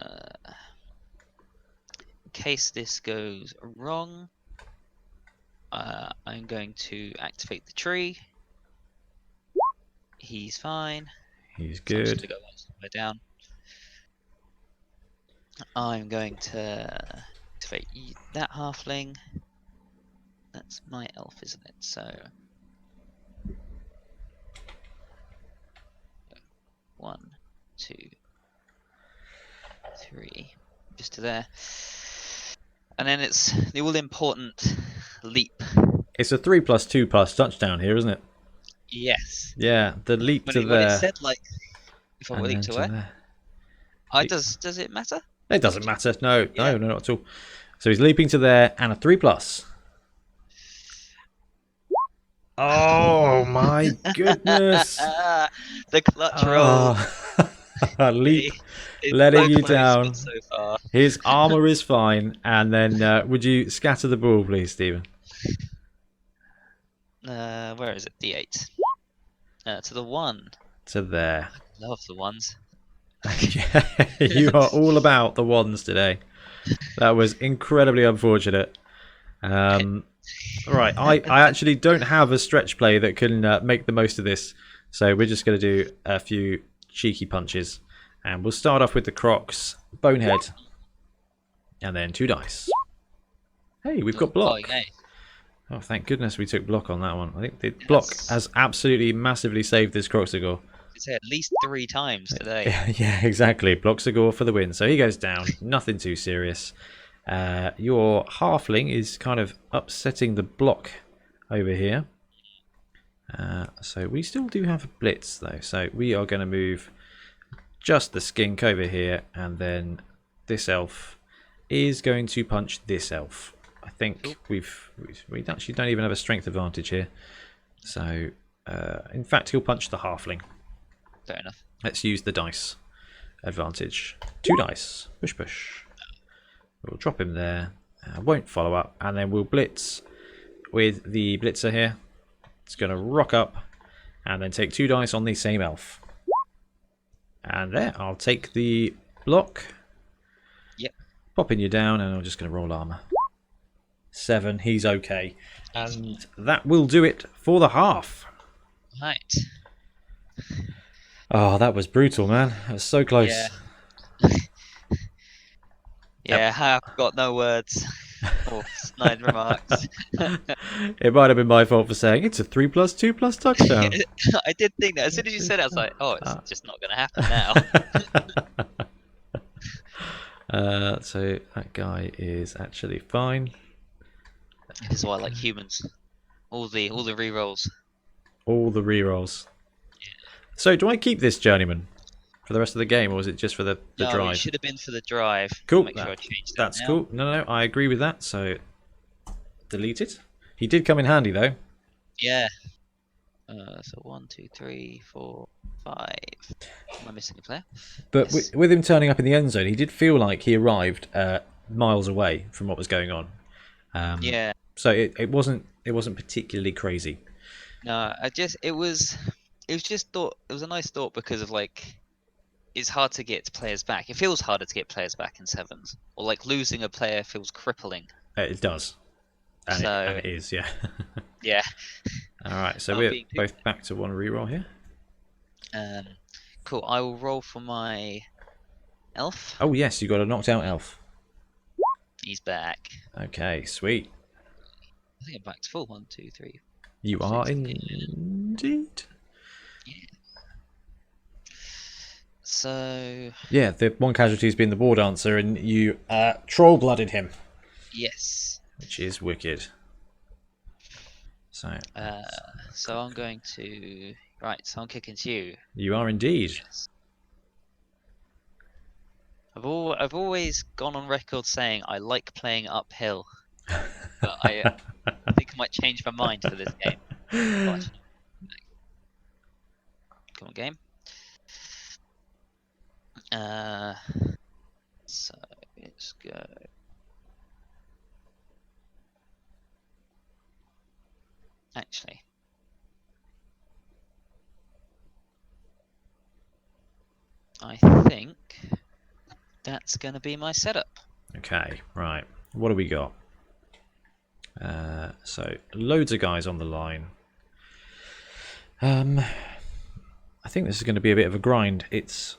case this goes wrong, I'm going to activate the tree. He's fine. He's So I'm just good. gonna go one somewhere down. I'm going to activate that halfling. That's my elf, isn't it? So 1, 2, 3, just to there. And then it's the all-important leap. It's a 3+2+ touchdown here, isn't it? Yes. Yeah, the leap to When there. it said like, if I and leap then to to where? there. Does it matter? It doesn't matter. No, Yeah. no, not at all. So he's leaping to there and a 3+. Oh my goodness! The clutch roll. Leap, It's letting so you close, down. but so far. His armor is fine. And then, would you scatter the ball, please, Stephen? Where is it? D8. To the 1. To there. Love the ones. Yeah, you are all about the ones today. That was incredibly unfortunate. Right, I actually don't have a stretch play that can make the most of this. So we're just going to do a few cheeky punches. And we'll start off with the Crocs, Bonehead, and then 2 dice. Hey, we've got block. Oh, yay. Oh, thank goodness we took block on that one. I think the block has absolutely massively saved this Croxagore. It's at least 3 times today. Yeah, exactly. Bloxagore for the win. So he goes down. Nothing too serious. Your halfling is kind of upsetting the block over here. So we still do have a blitz though. So we are going to move just the skink over here, and then this elf is going to punch this elf. I think we actually don't even have a strength advantage here. So in fact, he'll punch the halfling. Fair enough. Let's use the dice advantage. 2 dice. Push, push. We'll drop him there. Won't follow up. And then we'll blitz with the blitzer here. It's going to rock up and then take 2 dice on the same elf. And there, I'll take the block. Yep. Popping you down, and I'm just going to roll armor. 7, he's okay. And that will do it for the half. Right. Oh, that was brutal, man. That was so close. Yeah. Yeah, I've got no words or snide remarks. It might have been my fault for saying it's a 3+2+ touchdown. I did think that. As soon as you said it, I was like, oh, it's just not going to happen now. So that guy is actually fine. This is why I like humans. All the rerolls. All the rerolls. So do I keep this journeyman for the rest of the game, or is it just for the No, drive? it should have been for the drive. Cool. Make sure I change that That's now. cool. No, I agree with that. So delete it. He did come in handy though. Yeah. So 1, 2, 3, 4, 5. Am I missing a player? But Yes. with him turning up in the end zone, he did feel like he arrived miles away from what was going on. Yeah. So it wasn't particularly crazy. No, it was just thought. It was a nice thought because of like, it's hard to get players back. It feels harder to get players back in 7s, or like losing a player feels crippling. It does. And it is, yeah. Yeah. All right, so we're both back to 1 reroll here. Cool. I will roll for my elf. Oh yes, you got a knocked out elf. He's back. Okay, sweet. I think I'm back to full. 1, 2, 3. You are indeed. Yeah. So. Yeah, the one casualty has been the war dancer, and you troll blooded him. Yes. Which is wicked. So. So I'm going to. Right, so I'm kicking to you. You are indeed. Yes. I've always gone on record saying I like playing uphill, but I think I might change my mind for this game. Come on, game. So let's go. Actually, I think that's going to be my setup. Okay, right. What do we got? So loads of guys on the line. I think this is going to be a bit of a grind. Its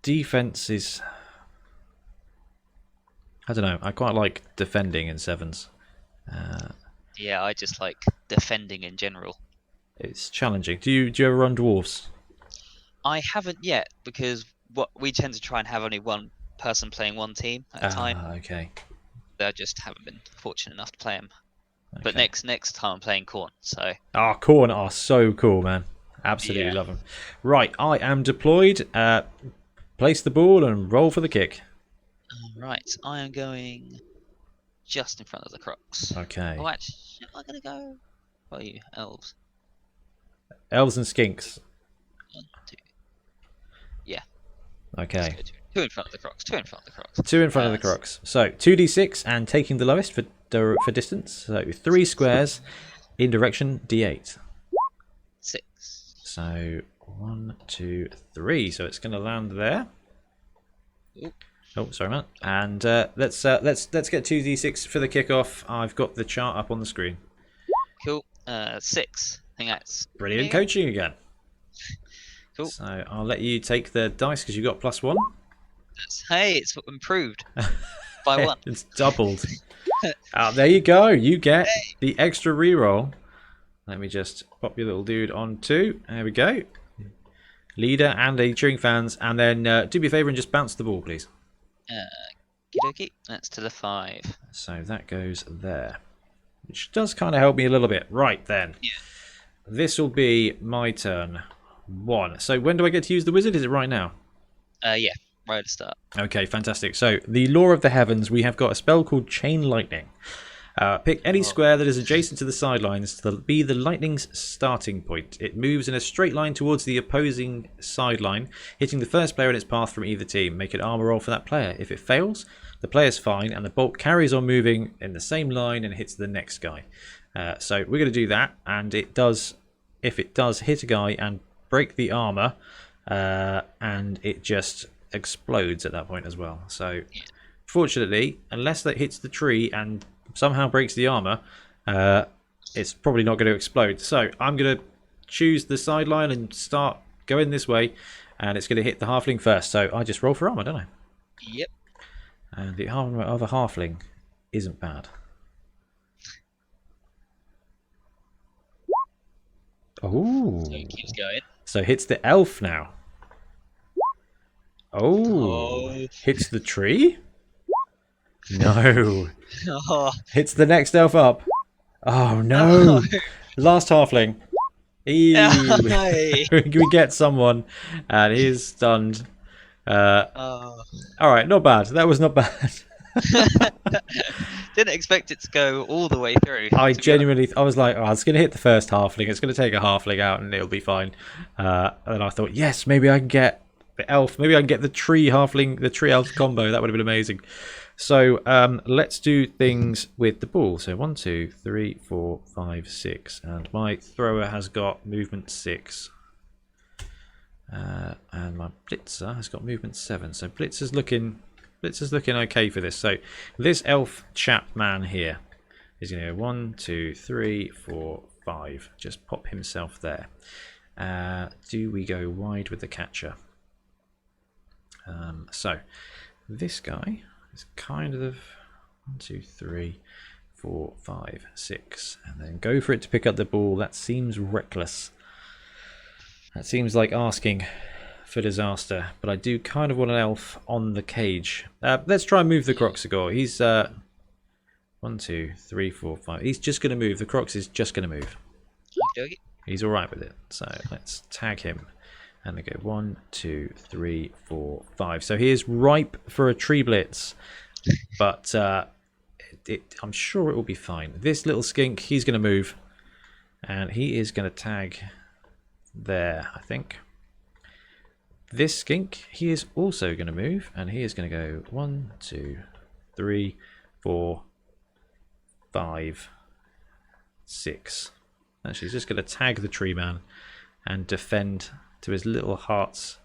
defense is, I don't know. I quite like defending in 7s. Yeah, I just like defending in general. It's challenging. Do you ever run dwarves? I haven't yet because what we tend to try and have only one person playing one team at a time. Okay. I just haven't been fortunate enough to play them. Okay. But next time I'm playing Khorne, so. Khorne are so cool, man. Absolutely love them. Right, I am deployed. Place the ball and roll for the kick. Right, I am going just in front of the Crocs. Okay. Oh, actually, am I going to go? What are you, elves? Elves and skinks. 1, 2. Yeah. Okay. 2 in front of the Crocs. 2 in front of the Crocs. 2 in front of the Crocs. So 2d6 and taking the lowest for distance. So 3 squares in direction d8. 6. So 1, 2, 3. So it's going to land there. Oop. Oh, sorry, man. And let's get 2d6 for the kickoff. I've got the chart up on the screen. Cool. 6. I think that's Brilliant coaching again. Cool. So I'll let you take the dice because you got +1. Hey, it's improved by 1. It's doubled. There you go. You get Hey. the extra reroll. Let me just pop your little dude on 2. There we go. Leader and a cheering fans. And then do me a favour and just bounce the ball, please. Okie. That's to the 5. So that goes there. Which does kind of help me a little bit. Right then. Yeah. This will be my turn 1. So when do I get to use the wizard? Is it right now? Yeah, right at the start. Okay, fantastic. So the Law of the Heavens, we have got a spell called Chain Lightning. Pick any square that is adjacent to the sidelines to be the lightning's starting point. It moves in a straight line towards the opposing sideline, hitting the first player in its path from either team. Make an armor roll for that player. If it fails, the player's fine, and the bolt carries on moving in the same line and hits the next guy. So we're going to do that, and it does. If it does hit a guy and break the armor, and it just explodes at that point as well. So fortunately, unless that hits the tree and somehow breaks the armor, it's probably not going to explode. So I'm going to choose the sideline and start going this way, and it's going to hit the halfling first. So I just roll for armor, don't I? Yep. And the armor of a halfling isn't bad. Oh. So it keeps going. So hits the elf now. Oh. Hits the tree? No. Oh. Hits the next elf up. Oh no. Last halfling. Hey. We get someone, and he's stunned. Alright, not bad. That was not bad. Didn't expect it to go all the way through. I genuinely, I was like, oh, it's going to hit the first halfling. It's going to take a halfling out, and it'll be fine. And I thought, yes, maybe I can get the elf. Maybe I can get the tree halfling, the tree elf combo. That would have been amazing. So let's do things with the ball. So 1, 2, 3, 4, 5, 6, and my thrower has got movement 6, and my blitzer has got movement 7. So blitzer's looking okay for this. So this elf chap man here is going to go 1, 2, 3, 4, 5. Just pop himself there. Do we go wide with the catcher? So this guy is kind of 1, 2, 3, 4, 5, 6, and then go for it to pick up the ball. That seems reckless. That seems like asking for disaster, but I do kind of want an elf on the cage. Let's try and move the Croxagore. He's 1, 2, 3, 4, 5. He's just going to move. The Crox is just going to move. Okay. He's all right with it. So let's tag him. And they go 1, 2, 3, 4, 5. So he is ripe for a tree blitz, but I'm sure it will be fine. This little skink, he's going to move, and he is going to tag there, I think. This skink, he is also going to move, and he is going to go 1, 2, 3, 4, 5, 6. Actually, he's just going to tag the tree man and defend to his little hearts.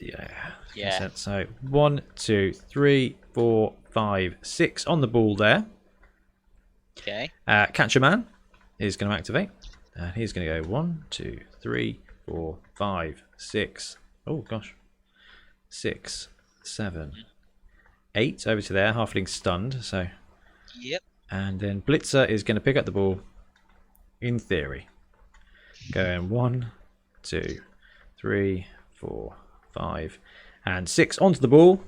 Yeah. So 1, 2, 3, 4, 5, 6 on the ball there. Okay. Catcher man is going to activate, and he's going to go 1, 2, 3, 4, 5, 6. Oh gosh, 6, 7, 8 over to there. Halfling stunned. So. Yep. And then Blitzer is going to pick up the ball. In theory, going 1, 2, 3, 4, 5, and 6 onto the ball.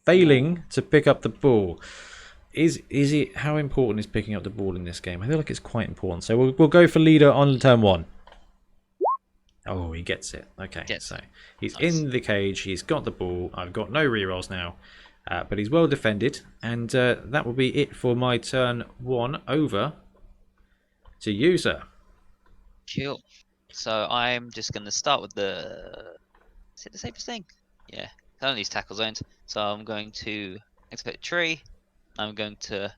Failing to pick up the ball. Is it? How important is picking up the ball in this game? I feel like it's quite important. So we'll go for leader on turn 1. Oh, he gets it. Okay, so he's nice. In the cage. He's got the ball. I've got no rerolls now, but he's well defended, and that will be it for my turn 1. Over to you, sir. Cool. So I'm just going to start with the... Is it the safest thing? Yeah. I don't use tackle zones. So I'm going to expect a tree. I'm going to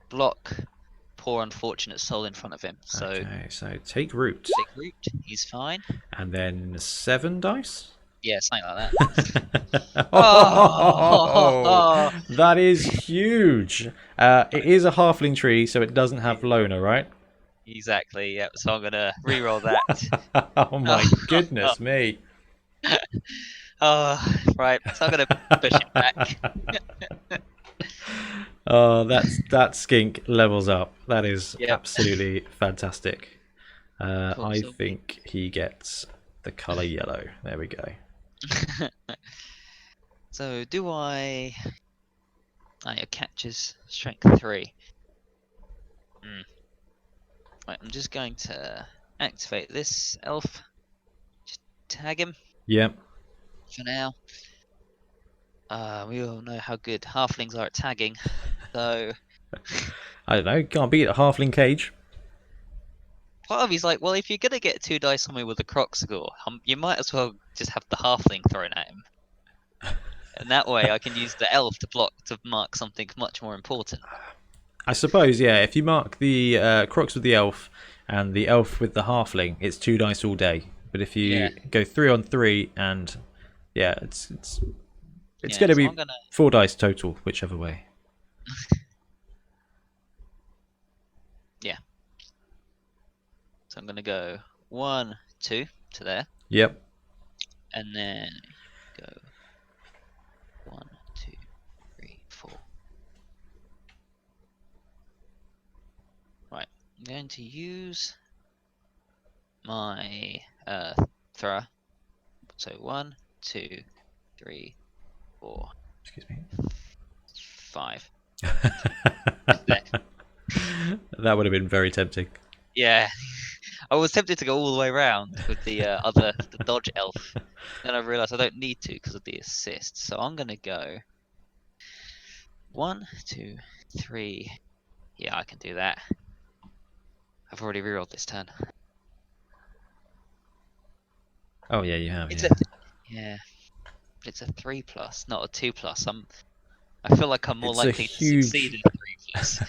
block poor unfortunate soul in front of him. So okay, so take root. Take root. He's fine. And then 7 dice? Yeah, something like that. Oh, that is huge. It is a halfling tree, so it doesn't have loner, right? Exactly. Yep. So I'm gonna re-roll that. Oh my Oh, goodness me. oh, right. So I'm gonna push it back. Oh, that skink levels up. That is Yep. absolutely fantastic. Cool. I So think he gets the colour yellow. There we go. so do I? Oh, your catches strength 3. Hmm. Right. I'm just going to activate this elf. Just tag him Yep. for now. We all know how good halflings are at tagging. So I don't know. Can't beat a halfling cage. part of me's like, well, if you're gonna get 2 dice on me with a croc score, you might as well just have the halfling thrown at him, and that way I can use the elf to mark something much more important. I suppose, yeah. If you mark the crocs with the elf and the elf with the halfling, it's 2 dice all day. But if Yeah, you go 3 on 3 and yeah, it's yeah. going to So I'm be gonna 4 dice total, whichever way. yeah. So I'm gonna go 1, 2 to there, Yep. and then go 1, 2, 3, 4. Right. I'm going to use my thrower. So 1, 2, 3, 4, Excuse me. 5. Just there. That would have been very tempting. Yeah, I was tempted to go all the way around with the dodge elf. Then I realised I don't need to because of the assist. So I'm gonna go 1, 2, 3. Yeah, I can do that. I've already rerolled this turn. Oh yeah, you have. It's Yeah. a yeah, but it's a 3 plus, not a 2 plus. I feel like I'm more It's a likely to succeed huge. in a 3 plus.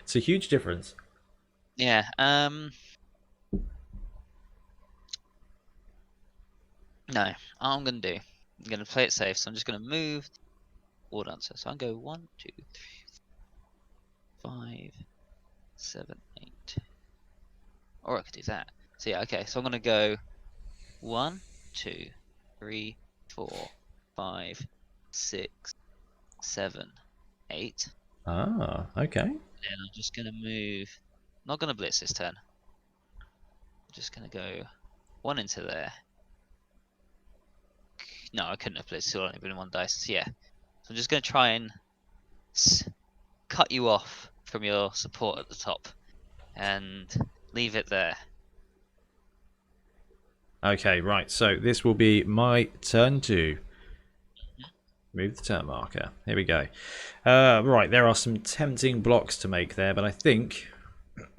It's a huge difference. Yeah. No. I'm gonna do. I'm gonna play it safe. So I'm just gonna move all answer. So I'm gonna go 1, 2, 5, 7, 8. Or I could do that. So yeah, okay. So I'm gonna go 1, 2, 3, 4, 5, 6, 7, 8. Ah, okay. And I'm just gonna move. Not gonna blitz this turn. I'm just gonna go 1 into there. No, I couldn't have blitzed. It's only been 1 dice. So yeah. So I'm just gonna try and cut you off from your support at the top and leave it there. Okay, right. So this will be my turn to move the turn marker. Here we go. Right, there are some tempting blocks to make there, but I think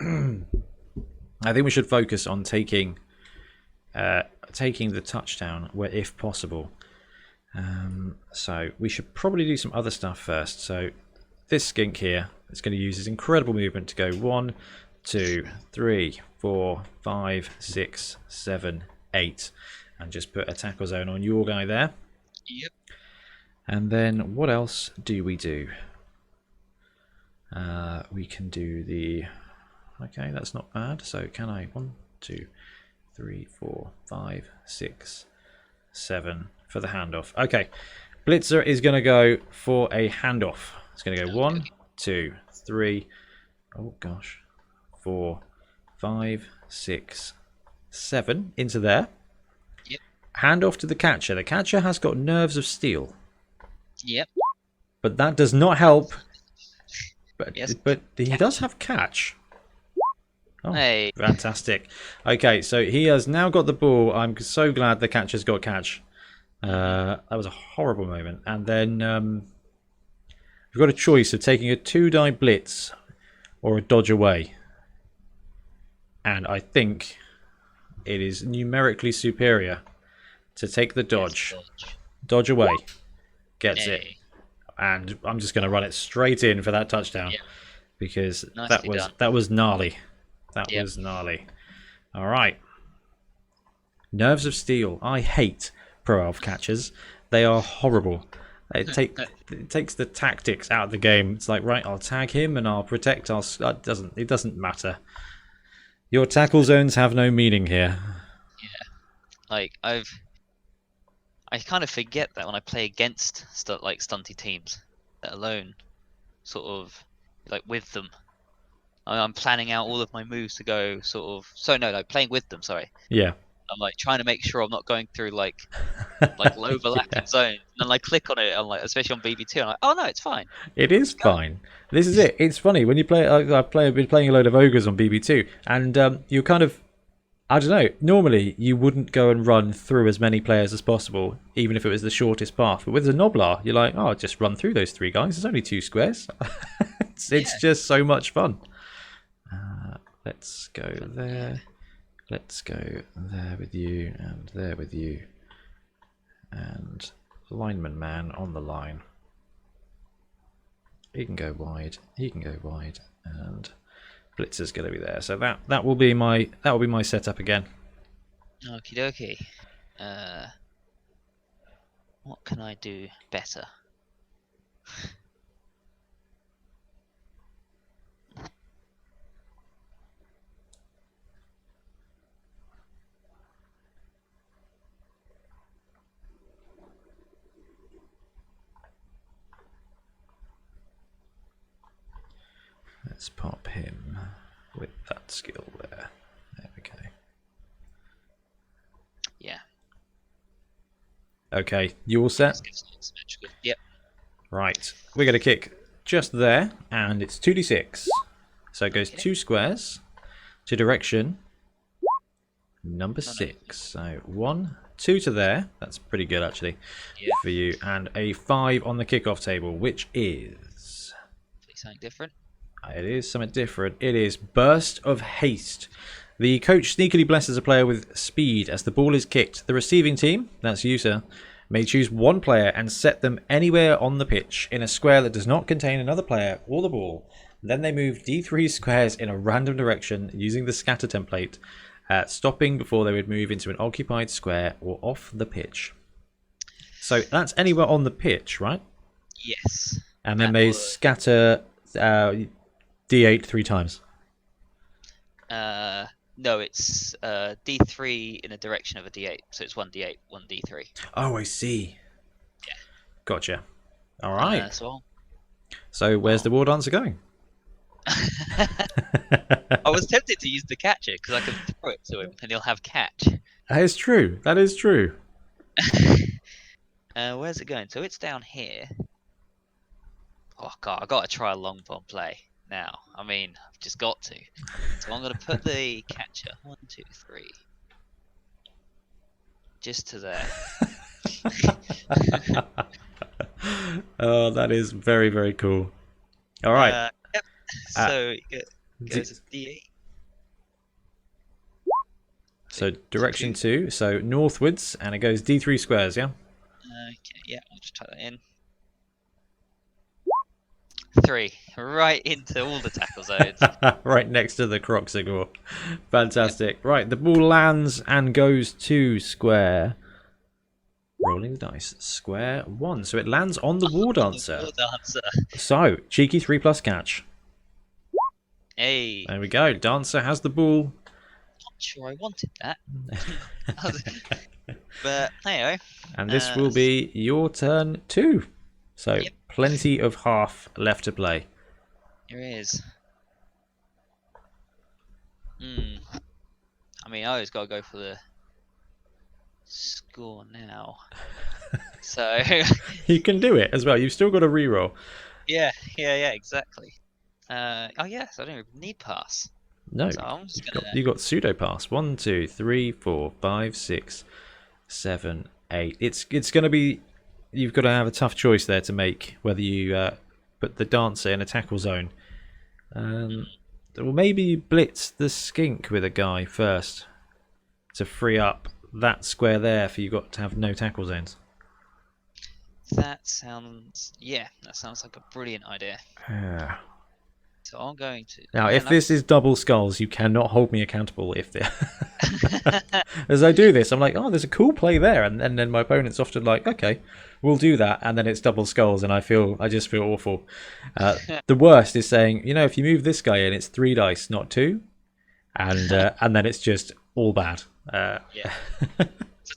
we should focus on taking the touchdown where if possible. So we should probably do some other stuff first. So this skink here is going to use his incredible movement to go 1, 2, 3, 4, 5, 6, 7, 8, and just put a tackle zone on your guy there. Yep. And then what else do we do? We can do the. Okay, that's not bad. So can I 1, 2, 3, 4, 5, 6, 7 for the handoff? Okay, Blitzer is going to go for a handoff. It's going to go 1, 2, 3. Oh gosh, 4, 5, 6, 7 into there. Yep. Handoff to the catcher. The catcher has got nerves of steel. Yep. But that does not help. Yes. But he does have catch. Oh, Hey. fantastic. Okay, so he has now got the ball. I'm so glad the catcher's got catch. That was a horrible moment. And then we've got a choice of taking a 2-die blitz or a dodge away. And I think it is numerically superior to take the dodge. Yes, Dodge away. Gets it. hey. And I'm just going to run it straight in for that touchdown. Yep. Because Nicely done. that was gnarly. That Yep. was gnarly. All right. Nerves of steel. I hate pro elf catchers. They are horrible. It takes the tactics out of the game. It's like, right, I'll tag him and I'll protect us. It doesn't matter. Your tackle zones have no meaning here. Like I kind of forget that when I play against like stunty teams, let alone sort of like with them. I'm planning out all of my moves to go sort of. So no, playing with them. Sorry, Yeah. I'm like trying to make sure I'm not going through like overlapping Yeah. zones. And then I click on it, I'm like, especially on BB2, I'm like, oh no, it's fine. It is Let's go. fine. This is it. It's funny when you play. I've been playing a load of ogres on BB2, and you kind of. I don't know. Normally, you wouldn't go and run through as many players as possible, even if it was the shortest path. But with the Noblar, you're like, oh, just run through those 3 guys. There's only 2 squares. It's just so much fun. Let's go there. Let's go there with you, and there with you. And lineman man on the line. He can go wide. He can go wide, and Blitzer's going to be there. So that will be my setup again. Okie dokie. What can I do better? Let's pop him with that skill there. There we go. Yeah. Okay, you all set? Yep. Right, we're going to kick just there, and it's 2d6. So it goes 2 squares to direction number 6. So 1, 2 to there. That's pretty good actually for you, and a 5 on the kickoff table, which is something different. It is something different. It is Burst of Haste. The coach sneakily blesses a player with speed as the ball is kicked. The receiving team, that's you, sir, may choose one player and set them anywhere on the pitch in a square that does not contain another player or the ball. Then they move D3 squares in a random direction using the scatter template, stopping before they would move into an occupied square or off the pitch. So that's anywhere on the pitch, right? Yes. And then they scatter D8 3 times. No, it's D3 in the direction of a D8, so it's 1D8, 1D3. Oh, I see. Yeah. Gotcha. All right. So where's the war dancer going? I was tempted to use the catcher because I can throw it to him and he'll have catch. That is true. That is true. Where's it going? So it's down here. Oh god, I've got to try a long bomb play now. I mean, I've just got to. So I'm going to put the catcher 1, 2, 3 just to there. Oh, that is very, very cool. All right. Yep. So it goes D8. So direction 2, so northwards, and it goes D3 squares, yeah? Okay, yeah, I'll just type that in. 3, right into all the tackle zones. Right next to the croc signal. Fantastic. Yep. Right, the ball lands and goes to square. Rolling the dice. Square 1. So it lands on the war dancer. So, cheeky 3+ catch. Hey. There we go. Dancer has the ball. Not sure I wanted that. But, hey. And this will be your turn too. So, plenty of half left to play. There is. I mean, I always got to go for the score now. So you can do it as well. You've still got a reroll. Yeah, exactly. Oh yes, I don't even need pass. No, so I'm just you got pseudo pass. 1, 2, 3, 4, 5, 6, 7, 8. It's going to be. You've got to have a tough choice there to make whether you put the dancer in a tackle zone. Or maybe blitz the skink with a guy first to free up that square there for you got to have no tackle zones. That sounds like a brilliant idea. Yeah. So I'm going to now. If this is double skulls, you cannot hold me accountable. If as I do this, I'm like, oh, there's a cool play there, and then my opponent's often like, okay, we'll do that, and then it's double skulls, and I just feel awful. The worst is saying, if you move this guy in, it's 3 dice, not 2, and then it's just all bad. Yeah. So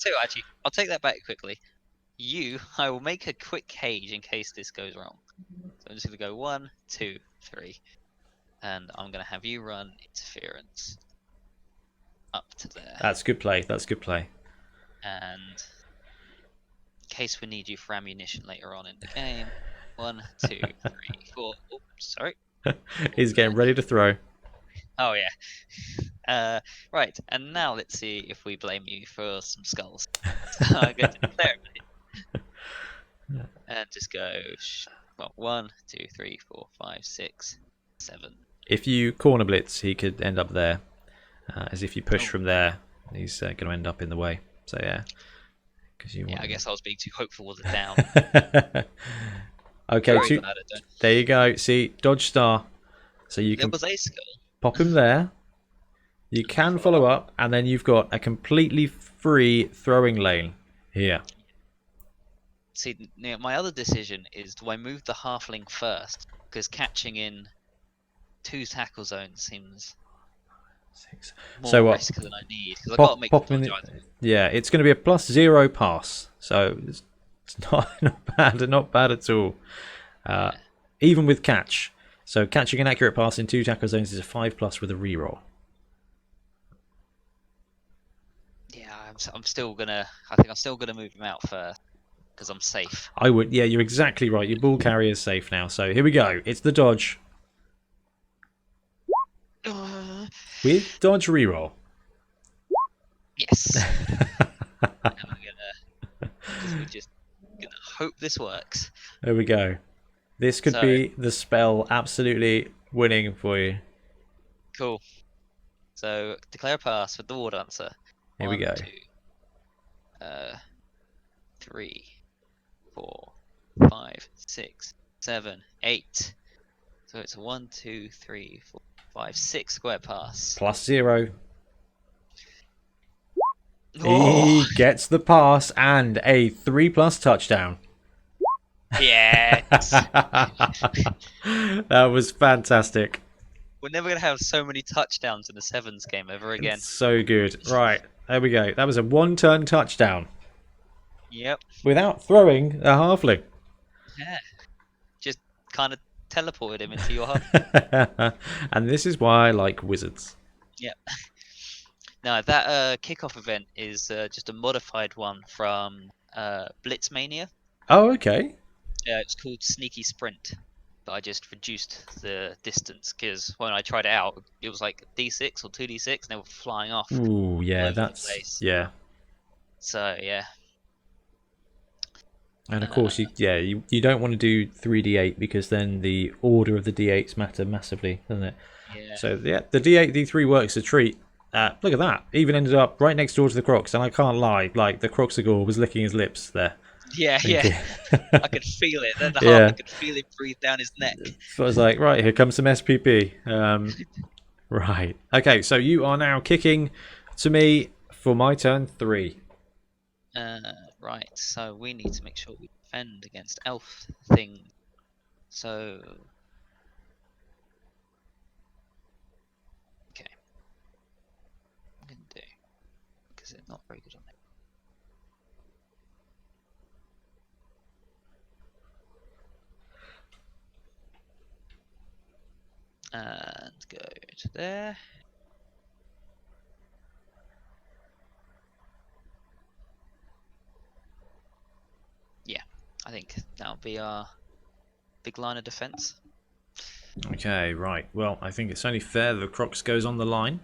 tell you what, actually, I'll take that back quickly. I will make a quick cage in case this goes wrong. So I'm just gonna go 1, 2, 3, and I'm gonna have you run interference up to there. That's good play. That's good play. And in case we need you for ammunition later on in the game, 1, 2, 3, 4. Oh, sorry. He's getting ready to throw. Oh yeah. Right, and now let's see if we blame you for some skulls. So I'm going to declare it. And just go, well, 1, 2, 3, 4, 5, 6, 7. If you corner blitz, he could end up there. As if you push from there, he's going to end up in the way. So yeah. I guess I was being too hopeful with it down. Okay, there you go. See, dodge star. So you can was a skull. Pop him there. You can follow up, and then you've got a completely free throwing lane here. See, my other decision is, do I move the halfling first? Because catching in 2 tackle zones seems more risk than I need. Because I've got to make yeah, it's going to be a +0 pass, so it's not bad at all. Even with catch. So catching an accurate pass in 2 tackle zones is a 5+ with a reroll. Yeah, I'm still gonna. I think I'm still gonna move him out first because I'm safe. I would. Yeah, you're exactly right. Your ball carrier is safe now. So here we go. It's the dodge. With dodge reroll. Yes. We're just gonna hope this works. There we go. This could be the spell absolutely winning for you. Cool. So declare a pass with the war dancer. Here we go. 2, 3, 4, 5, 6, 7, 8. So it's a 1, 2, 3, 4, 5, 6 square pass. +0. Oh. He gets the pass and a 3+ touchdown. Yes. That was fantastic. We're never going to have so many touchdowns in a Sevens game ever again. It's so good. Right, there we go. That was a 1-turn touchdown. Yep. Without throwing a halfling. Yeah. Just kind of teleported him into your hub. And this is why I like wizards. Yep. Now, that kickoff event is just a modified one from Blitzmania. Oh, okay. It's called Sneaky Sprint. But I just reduced the distance because when I tried it out, it was like D6 or 2D6 and they were flying off. Ooh, yeah, that's... Yeah. So, yeah. And of course, you don't want to do 3d8 because then the order of the d8s matter massively, doesn't it? Yeah. So, yeah, the d8, d3 works a treat. Look at that. Even ended up right next door to the Crocs, and I can't lie, like, the Croxagore was licking his lips there. Yeah. I could feel it. Then I could feel it breathe down his neck. So I was like, right, here comes some SPP. Right. Okay, so you are now kicking to me for my turn 3. Right, so we need to make sure we defend against elf thing. So... Okay. I'm going to do... Because it's not very good on it. And go to there. Yeah, I think that'll be our big line of defense. Okay, right. Well, I think it's only fair the Crocs goes on the line.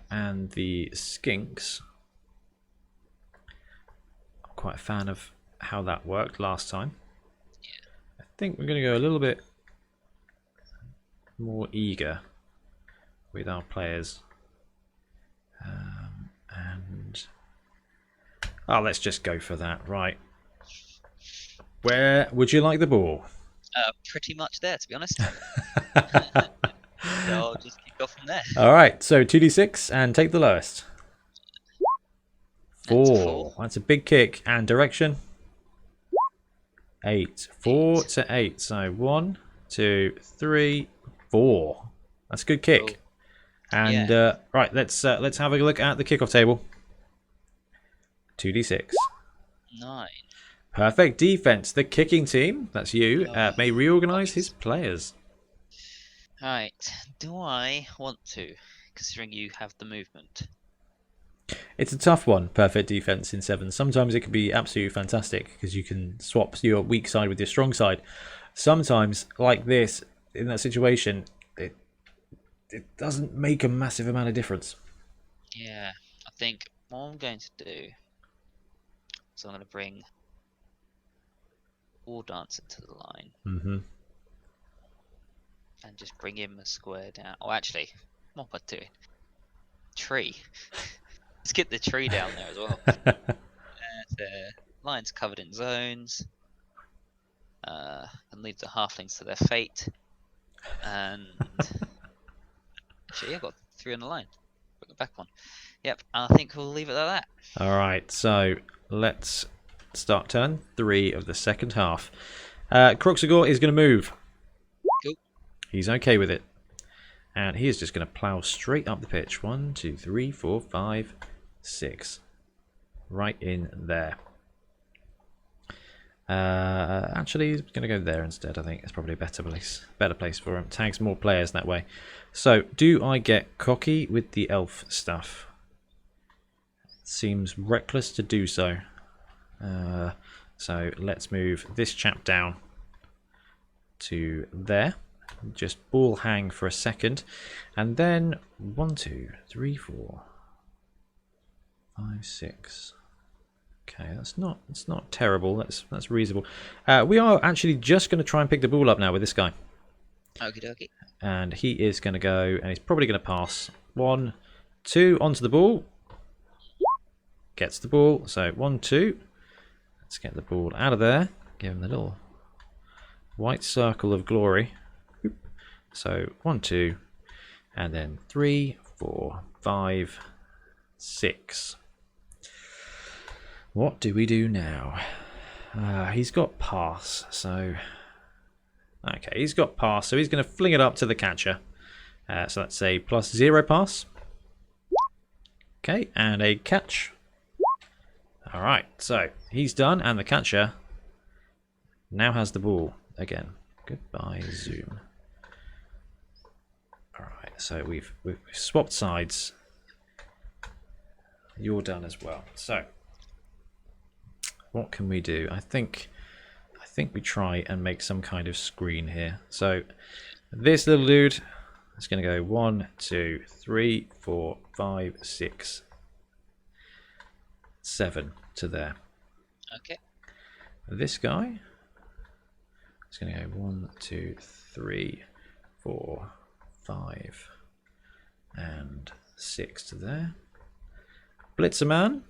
And the Skinks. I'm quite a fan of how that worked last time. Yeah. I think we're going to go a little bit more eager with our players. And let's just go for that. Right. Where would you like the ball? Pretty much there, to be honest. So I'll just kick off from there. All right, so 2d6 and take the lowest. 4. That's a big kick. And direction? 8. 4 to 8. So 1, 2, 3, 4. That's a good kick. And Yeah. right, let's have a look at the kickoff table. 2d6. 9. Perfect defense. The kicking team, that's you, Oh, may reorganize his obvious. players. Right. Do I want to, considering you have the movement? It's a tough one, perfect defense in 7. Sometimes it can be absolutely fantastic because you can swap your weak side with your strong side. Sometimes, like this, in that situation, it doesn't make a massive amount of difference. Yeah. I think what I'm going to do is I'm going to bring War Dancer to the line Mm-hmm. and just bring him a square down. Oh, actually, what am I doing? Tree. Let's get the tree down there as well. The line's covered in zones. And leave the halflings to their fate. And actually, yeah, I got 3 on the line. Put the back one. Yep, I think we'll leave it at that. All right, so let's start turn 3 of the second half. Croxagore is going to move. Cool. He's okay with it. And he is just going to plough straight up the pitch. 1, 2, 3, 4, 5, 6. Right in there. Actually, he's going to go there instead. I think it's probably a better place for him. Tags more players that way. So, do I get cocky with the elf stuff? Seems reckless to do so. So let's move this chap down to there. Just ball hang for a second, and then 1, 2, 3, 4, 5, 6. Okay, that's not terrible. That's reasonable. We are actually just going to try and pick the ball up now with this guy. Okie dokie. And he is going to go, and he's probably going to pass. 1, 2 onto the ball. Gets the ball. So 1, 2. Let's get the ball out of there. Give him the little white circle of glory. So 1, 2, and then 3, 4, 5, 6. What do we do now? He's got pass, so okay, he's got pass, so he's going to fling it up to the catcher. So that's a +0 pass. Okay, and a catch. All right, so he's done, and the catcher now has the ball again. Goodbye, Zoom. All right, so we've swapped sides. You're done as well. So what can we do? I think we try and make some kind of screen here. So this little dude is going to go 1, 2, 3, 4, 5, 6, 7 to there. Okay. This guy is going to go 1, 2, 3, 4, 5, and 6 to there. Blitzerman.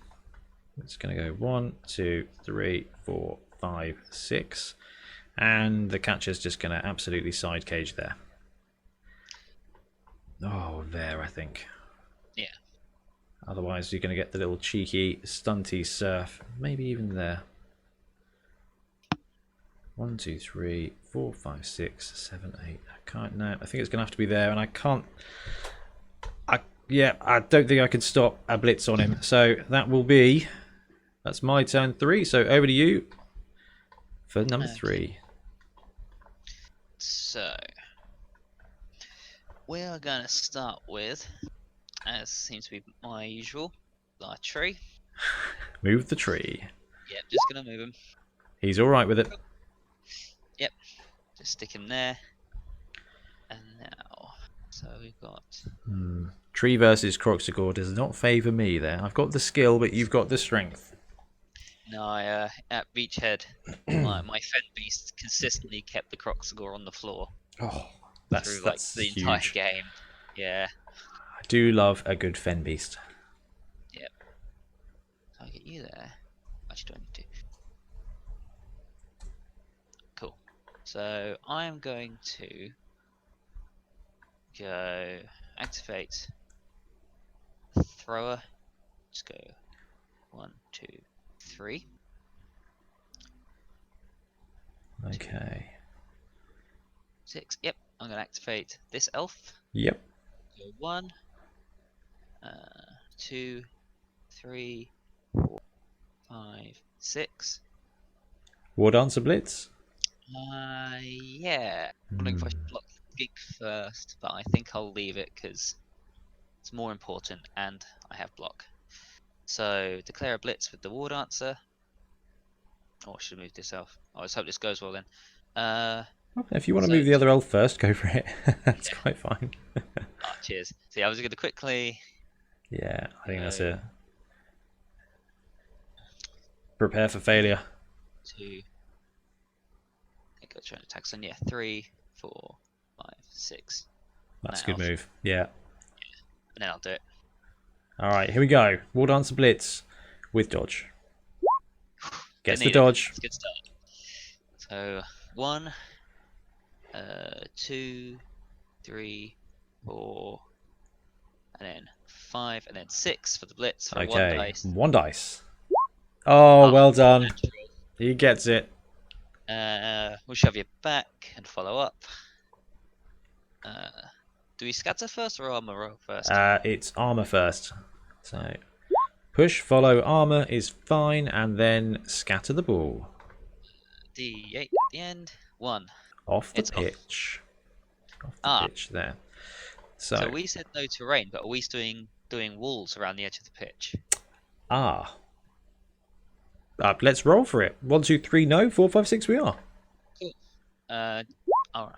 It's going to go 1, 2, 3, 4, 5, 6. And the catcher's just going to absolutely side cage there. Oh, there, I think. Yeah. Otherwise, you're going to get the little cheeky, stunty surf. Maybe even there. 1, 2, 3, 4, 5, 6, 7, 8. I can't. No, I think it's going to have to be there, and I can't. I don't think I can stop a blitz on him. So that will be. That's my turn 3. So over to you for number 3. So we are going to start with, as seems to be my usual, our tree. Move the tree. Yep, just going to move him. He's all right with it. Yep, just stick him there. And now, so we've got. Tree versus Croxagore does not favour me there. I've got the skill, but you've got the strength. No, at Beachhead, my Fen Beast consistently kept the Croxagore on the floor. Oh, through that's the huge. entire game. Yeah. I do love a good Fen Beast. Yep. So I get you there. Actually, do I need to? Cool. So I'm going to go activate thrower. Just go 1, 2, 3. Okay. 6. Yep. I'm going to activate this elf. Yep. Go 1, 2, 3, 4, 5, 6. War Dancer Blitz. Yeah. I'm wondering if I should block the gig first, but I think I'll leave it because it's more important and I have block. So declare a blitz with the war dancer. Oh, I should have moved this elf. Oh, let's hope this goes well then. If you want to So move the other elf first, go for it. That's quite fine. cheers. So yeah, I was going to quickly. Yeah, I think that's it. Prepare for failure. 2. I go trying to attack. So yeah, 3, 4, 5, 6. That's a good move. Yeah. And then I'll do it. All right, here we go. War Dancer Blitz with dodge. Gets the Didn't need it. dodge. It's a good start. So 1, 2, 3, 4, and then 5, and then 6 for the blitz for 1 dice. 1 dice. Oh, well done. Natural. He gets it. We'll shove you back and follow up. Do we scatter first or armor roll first? It's armor first. So push, follow, armor is fine, and then scatter the ball. D8 at the end. 1. Off the It's pitch. Off the pitch there. So we said no to rain, but are we doing walls around the edge of the pitch? Let's roll for it. 1, 2, 3, no. 4, 5, 6, we are. Cool. Alright.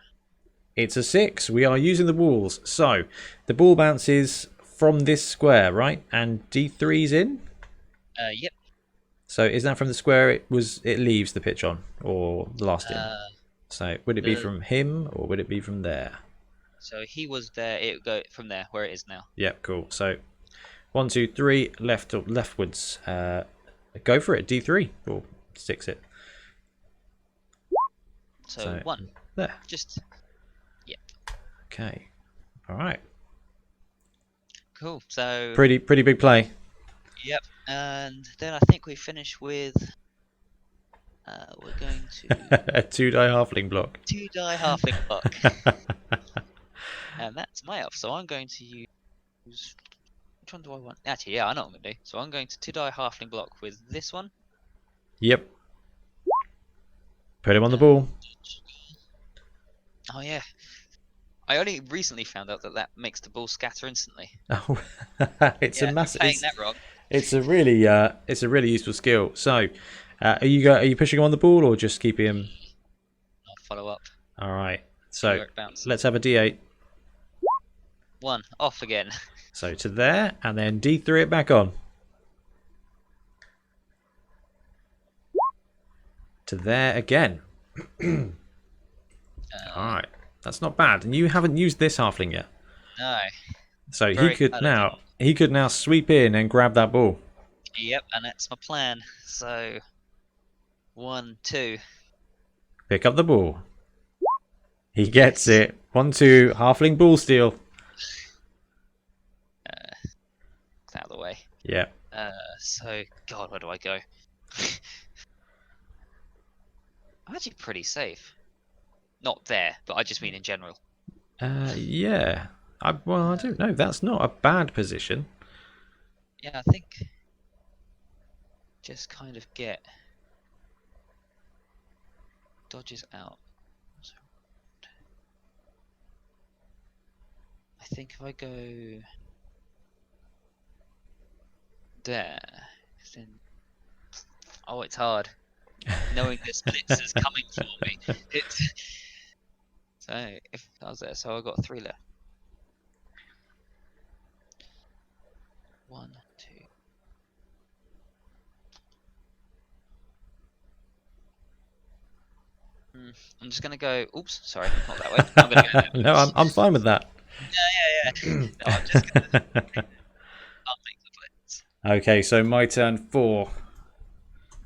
It's a 6. We are using the walls. So the ball bounces from this square, right? And D3's in? Yep. So is that from the square it leaves the pitch on, or the last in? So would it be from him, or would it be from there? So he was there. It would go from there, where it is now. Yep, cool. So 1, 2, 3, left or leftwards. Go for it. D3 or 6 it. So 1. There. Just. Yep. Okay. All right. Cool. So. Pretty big play. Yep. And then I think we finish with. We're going to. A 2-die halfling block. 2-die halfling block. And that's my elf. So I'm going to use. Which one do I want? Actually, yeah, I know what I'm going to do. So I'm going to 2-die halfling block with this one. Yep. Put him on the ball. Oh yeah. I only recently found out that makes the ball scatter instantly. Oh, it's a massive. Playing that wrong. It's a really useful skill. So, are you pushing him on the ball or just keeping him? I'll follow up. All right. So let's have a D8. 1 off again. So to there, and then D3 it back on. To there again. All right, that's not bad. And you haven't used this halfling yet. No. So he could now sweep in and grab that ball. Yep, and that's my plan. So 1, 2. Pick up the ball. He gets it. 1, 2. Halfling ball steal. Out of the way. Yeah. So God, where do I go? I'm actually pretty safe. Not there, but I just mean in general. Yeah. I don't know. That's not a bad position. Yeah, I think just kind of get dodges out. I think if I go there, then it's hard knowing this blitz is coming for me. So if I was there, so I got 3 left. 1, 2. I'm just gonna go. Oops, sorry, not that way. I'm gonna go. No, I'm fine with that. Yeah. No, I'm just gonna. I'll make the blitz. Okay, so my turn 4,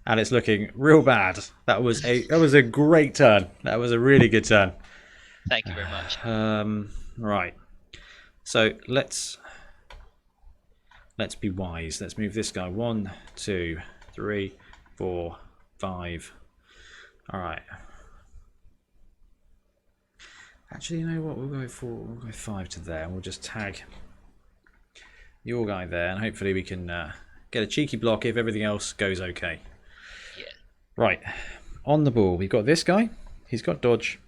and it's looking real bad. That was a great turn. That was a really good turn. Thank you very much. Right. So let's be wise. Let's move this guy. 1, 2, 3, 4, 5. All right. Actually, you know what? We'll go 5 to there, and we'll just tag your guy there, and hopefully we can get a cheeky block if everything else goes okay. Yeah. Right, on the ball, we've got this guy. He's got dodge.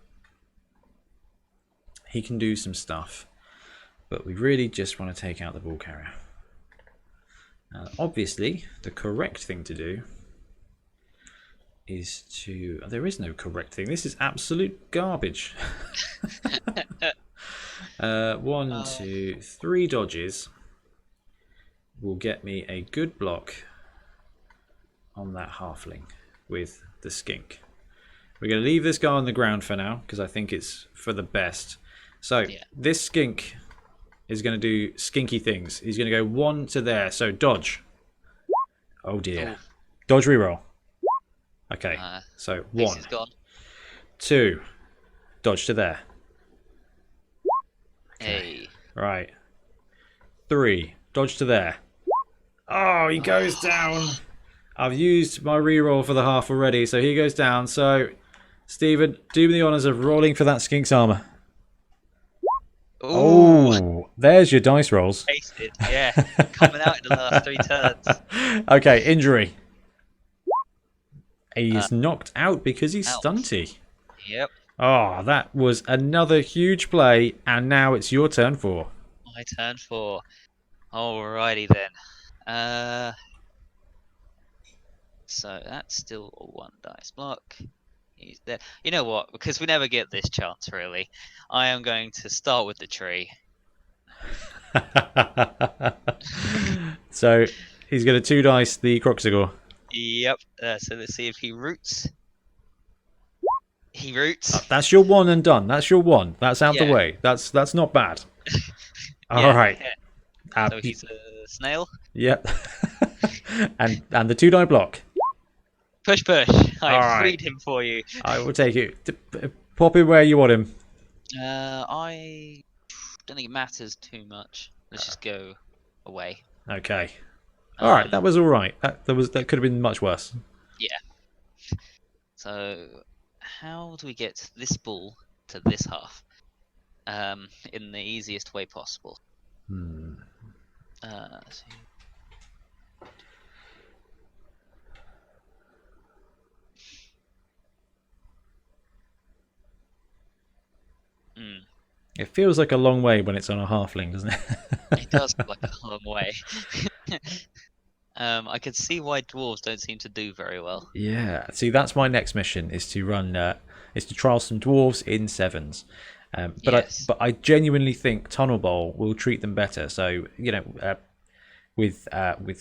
He can do some stuff, but we really just want to take out the ball carrier. Obviously, the correct thing to do is to... There is no correct thing. This is absolute garbage. 1, 2, 3 dodges will get me a good block on that halfling with the skink. We're going to leave this guy on the ground for now because I think it's for the best. So this skink is going to do skinky things. He's going to go 1 to there. So dodge. Oh dear. Dodge reroll. Okay. So 1. 2. Dodge to there. Okay. Right. 3. Dodge to there. Oh, he goes down. I've used my reroll for the half already, so he goes down. So, Stephen, do me the honours of rolling for that skink's armour. Oh, there's your dice rolls. Wasted, yeah. Coming out in the last 3 turns. Okay, injury. He's knocked out because he's stunty. Yep. Oh, that was another huge play, and now it's your turn 4. My turn 4. Alrighty then. So that's still a 1 dice block. He's there. You know what? Because we never get this chance, really. I am going to start with the tree. So he's going to 2 dice the Croxigor. Yep. So let's see if he roots. He roots. That's your 1 and done. That's your 1. That's out the way. That's not bad. All right. Yeah. So he's a snail. Yep. and the 2 die block. Push. I freed him for you. I will take it. Pop him where you want him. I don't think it matters too much. Let's just go away. Okay. All right. That was all right. That could have been much worse. Yeah. So, how do we get this ball to this half? In the easiest way possible. It feels like a long way when it's on a halfling, doesn't it? It does feel like a long way. I can see why dwarves don't seem to do very well. Yeah. See, that's my next mission: is to run, is to trial some dwarves in 7s. But I genuinely think Tunnel Bowl will treat them better. So with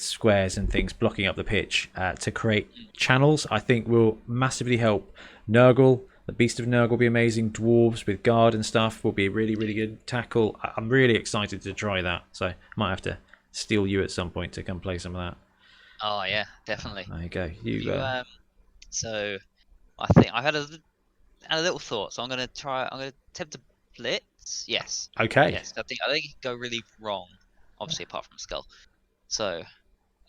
squares and things blocking up the pitch to create channels, I think will massively help Nurgle. The Beast of Nurgle will be amazing. Dwarves with guard and stuff will be really, really good tackle. I'm really excited to try that. So I might have to steal you at some point to come play some of that. Oh yeah, definitely. There you go. So I think I had a little thought. So I'm gonna attempt to blitz. Yes. Okay. Yes. I think it could go really wrong. Obviously, apart from skull. So, and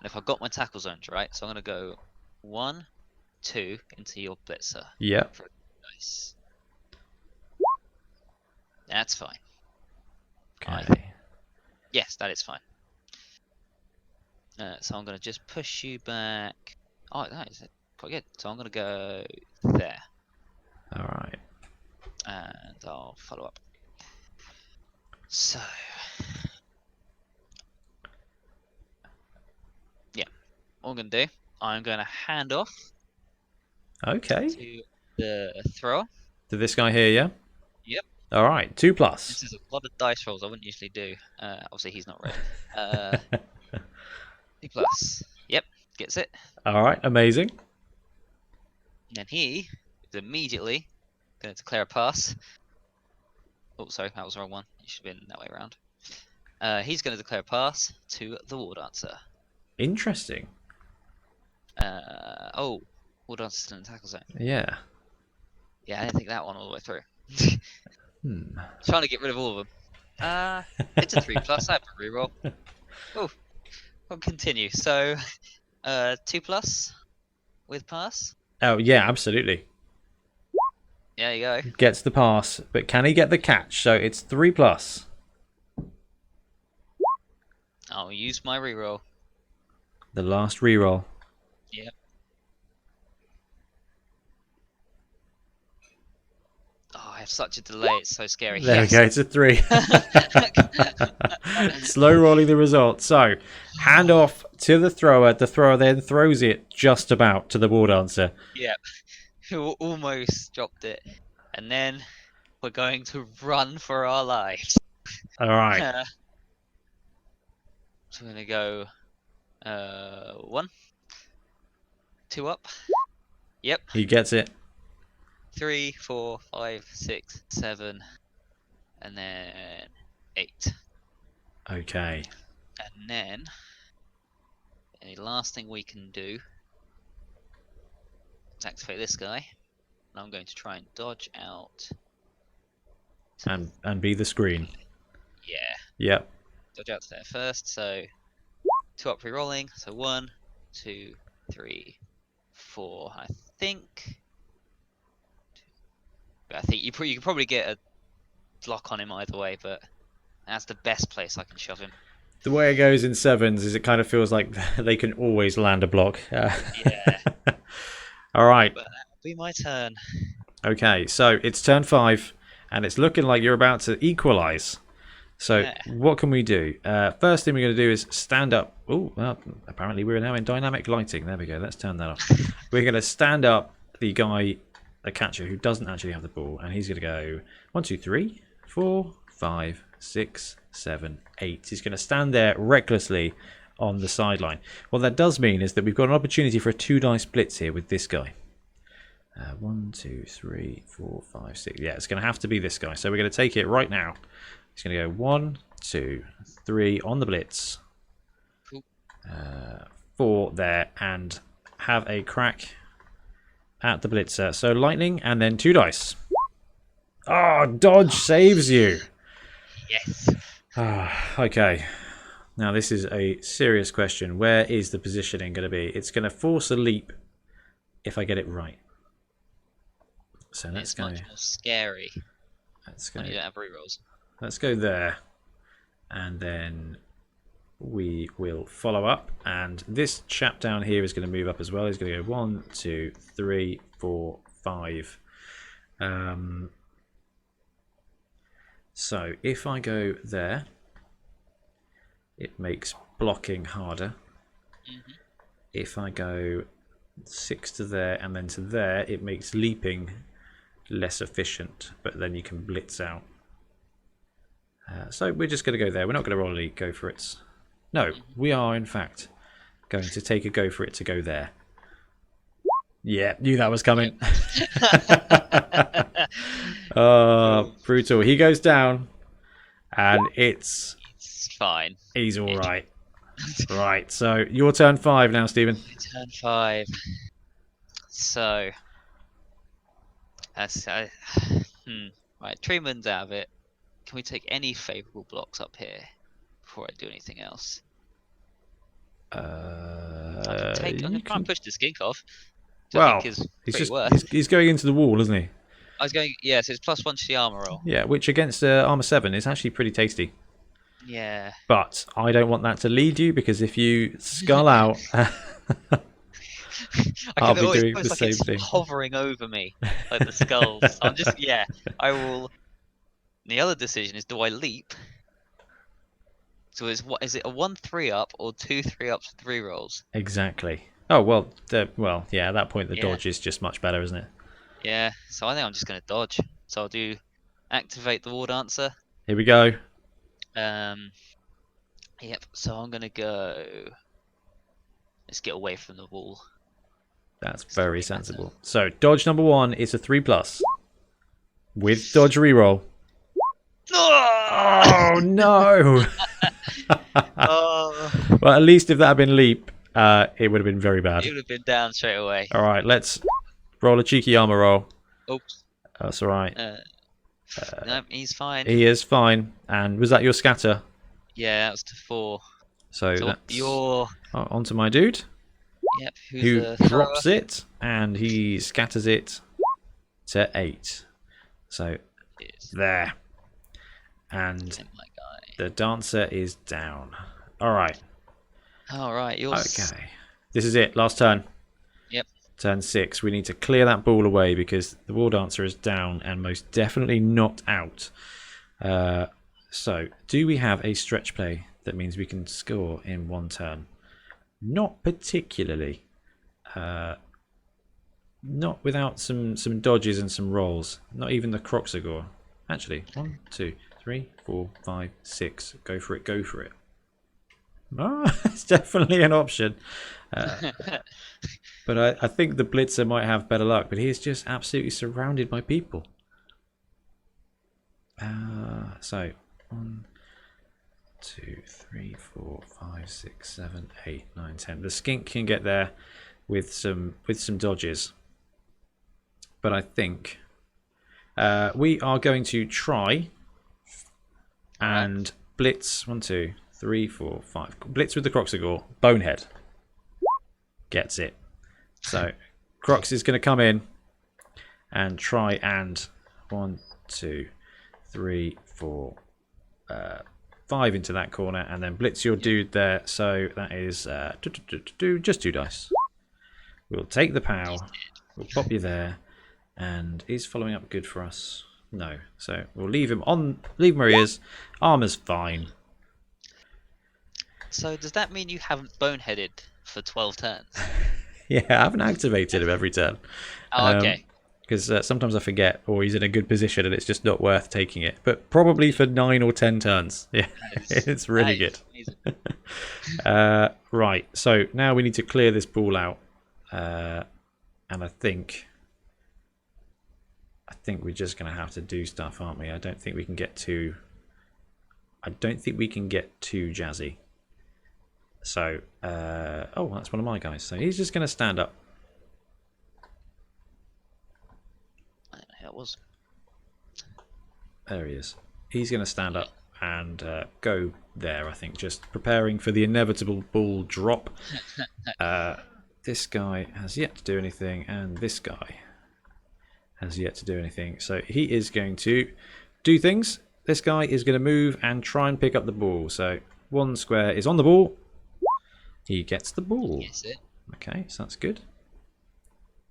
if I got my tackle zones right, so I'm gonna go 1, 2 into your blitzer. Yep. Nice. That's fine. Okay. Yes, that is fine. So I'm going to just push you back. Oh, that is quite good. So I'm going to go there. All right. And I'll follow up. So, yeah. What I'm going to do, I'm going to hand off. Okay. To the thrower. To this guy here, yeah? Yep. All right, 2+. This is a lot of dice rolls I wouldn't usually do. Obviously, he's not red. 2+. Yep, gets it. All right, amazing. And then he is immediately going to declare a pass. Oh, sorry, that was the wrong one. It should have been that way around. He's going to declare a pass to the War Dancer. Interesting. War Dancer's still in the tackle zone. Yeah. Yeah, I didn't think that one all the way through. Trying to get rid of all of them. It's a 3+. I have to reroll. Oh, I'll continue. So, 2+ with pass. Oh yeah, absolutely. There you go. Gets the pass, but can he get the catch? So it's 3+. I'll use my reroll. The last reroll. Yep. Oh, I have such a delay. It's so scary. There we Yes. go. It's a 3. Slow rolling the result. So, hand off to the thrower. The thrower then throws it just about to the War Dancer. Yep. Who almost dropped it, and then we're going to run for our lives. All right. So we're gonna go 1, 2 up. Yep. He gets it. 3, 4, 5, 6, 7, and then 8. Okay. And then the last thing we can do is activate this guy. And I'm going to try and dodge out. And be the screen. Yeah. Yep. Dodge out to there first. So 2 up re-rolling. So 1, 2, 3, 4. I think you can probably get a block on him either way, but that's the best place I can shove him. The way it goes in 7s is it kind of feels like they can always land a block. Yeah. All right. But that'll be my turn. Okay, so it's turn 5, and it's looking like you're about to equalise. So Yeah. what can we do? First thing we're going to do is stand up. Oh, well, apparently we're now in dynamic lighting. There we go. Let's turn that off. We're going to stand up the guy, the catcher, who doesn't actually have the ball, and he's going to go 1, 2, 3, 4, 5, 6, 7, 8. He's going to stand there recklessly on the sideline. What that does mean is that we've got an opportunity for a 2-dice blitz here with this guy. 1, 2, 3, 4, 5, 6. Yeah, it's going to have to be this guy. So we're going to take it right now. He's going to go 1, 2, 3 on the blitz. 4 there, and have a crack at the blitzer. So lightning and then 2 dice. Oh, dodge saves you. Yes. Okay. Now this is a serious question. Where is the positioning going to be? It's going to force a leap if I get it right. So let's go. Much more scary. Let's go. When you don't have rerolls. Let's go there, and then we will follow up. And this chap down here is going to move up as well. He's going to go 1, 2, 3, 4, 5. So if I go there, it makes blocking harder. If I go 6 to there and then to there, it makes leaping less efficient, but then you can blitz out. So we're just going to go there. We're not going to roll a leap, go for it. No, we are in fact going to take a go for it to go there. Yeah, knew that was coming. Brutal. He goes down, and it's fine. He's all right. Right, so your turn 5 now, Stephen. Turn 5. So that's right. Truman's out of it. Can we take any favourable blocks up here before I do anything else? I'm gonna try and push the skink off. Well, I think is he's going into the wall, isn't he? I was going. Yeah, so it's +1 to the armor roll. Yeah, which against armor 7 is actually pretty tasty. Yeah. But I don't want that to lead you, because if you skull out, I'll be doing the same thing. Hovering over me like the skulls. I'm just I will. The other decision is, do I leap? So is it a 1-3 up or 2-3 ups with 3 rolls? Exactly. Oh well, yeah. At that point, the dodge is just much better, isn't it? Yeah. So I think I'm just going to dodge. So I'll do activate the war dancer. Here we go. Yep. So I'm going to go. Let's get away from the wall. That's very sensible. So dodge number 1 is a 3+ with dodge reroll. Oh no! Well, at least if that had been leap, it would have been very bad. It would have been down straight away. All right, let's roll a cheeky armor roll. Oops. That's all right. No, he's fine. He is fine. And was that your scatter? Yeah, that was to 4. So that's your onto my dude. Yep. Who drops it, and he scatters it to 8. So there. And the dancer is down. All right. All right, yours. Okay. This is it. Last turn. Yep. Turn 6. We need to clear that ball away because the War Dancer is down and most definitely not out. So, do we have a stretch play that means we can score in one turn? Not particularly. Not without some dodges and some rolls. Not even the Croxagore. Actually, 1, 2, 3, 4, 5, 6. Go for it. Go for it. Oh, it's definitely an option. But I think the Blitzer might have better luck. But he is just absolutely surrounded by people. So 1, 2, 3, 4, 5, 6, 7, 8, 9, 10. The skink can get there with some dodges. But I think we are going to try and blitz. 1, 2, 3, 4, 5. Blitz with the Croxagore. Bonehead gets it. So Crox is going to come in and try and 1, 2, 3, 4, 5 into that corner, and then blitz your dude there. So that is just 2 dice. We'll take the pow. We'll pop you there, and is following up good for us? No. So we'll leave him on. Leave him where he is. Armor's fine. So does that mean you haven't boneheaded for 12 turns? Yeah, I haven't activated him every turn. Oh, okay. Because sometimes I forget, or he's in a good position and it's just not worth taking it. But probably for 9 or 10 turns. Yeah, it's really good. Right, so now we need to clear this ball out. And I think we're just going to have to do stuff, aren't we? I don't think we can get too jazzy. So, oh, that's one of my guys. So he's just going to stand up. It was. There he is. He's going to stand up and go there, I think, just preparing for the inevitable ball drop. This guy has yet to do anything, and this guy has yet to do anything. So he is going to do things. This guy is going to move and try and pick up the ball. So 1 square is on the ball. He gets the ball. Yes, it. Okay, so that's good.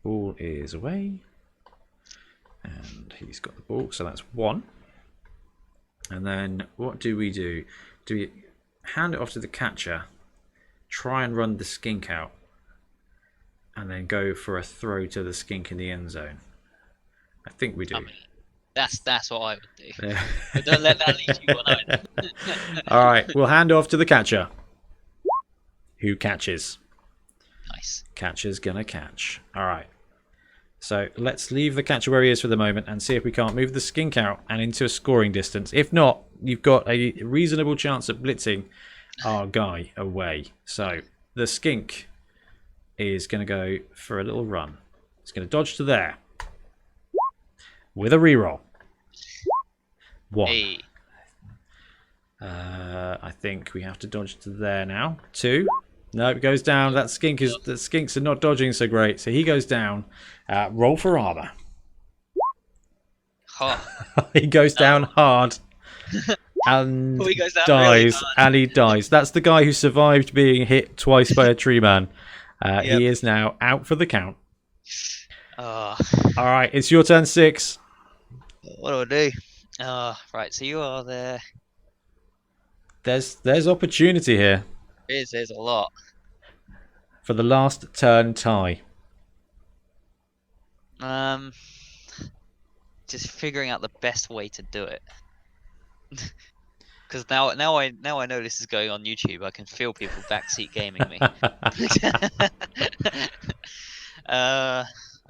Ball is away. And he's got the ball, so that's 1. And then what do we do? Do we hand it off to the catcher, try and run the skink out, and then go for a throw to the skink in the end zone? I think we do. I mean, that's what I would do. Yeah. But don't let that lead you on either. All right, we'll hand off to the catcher, who catches. Nice. Catcher's gonna catch. All right. So let's leave the catcher where he is for the moment and see if we can't move the skink out and into a scoring distance. If not, you've got a reasonable chance of blitzing our guy away. So the skink is going to go for a little run. It's going to dodge to there with a reroll. 1. Hey. I think we have to dodge to there now. 2. No, it goes down. The skinks are not dodging so great, so he goes down. Roll for armor. He goes down hard and dies. Really and he dies. That's the guy who survived being hit twice by a tree man. Yep. He is now out for the count. All right, it's your turn, 6. What do I do? Right, so you are there. There's opportunity here. There's a lot. For the last turn tie. Just figuring out the best way to do it. Because now I know this is going on YouTube. I can feel people backseat gaming me.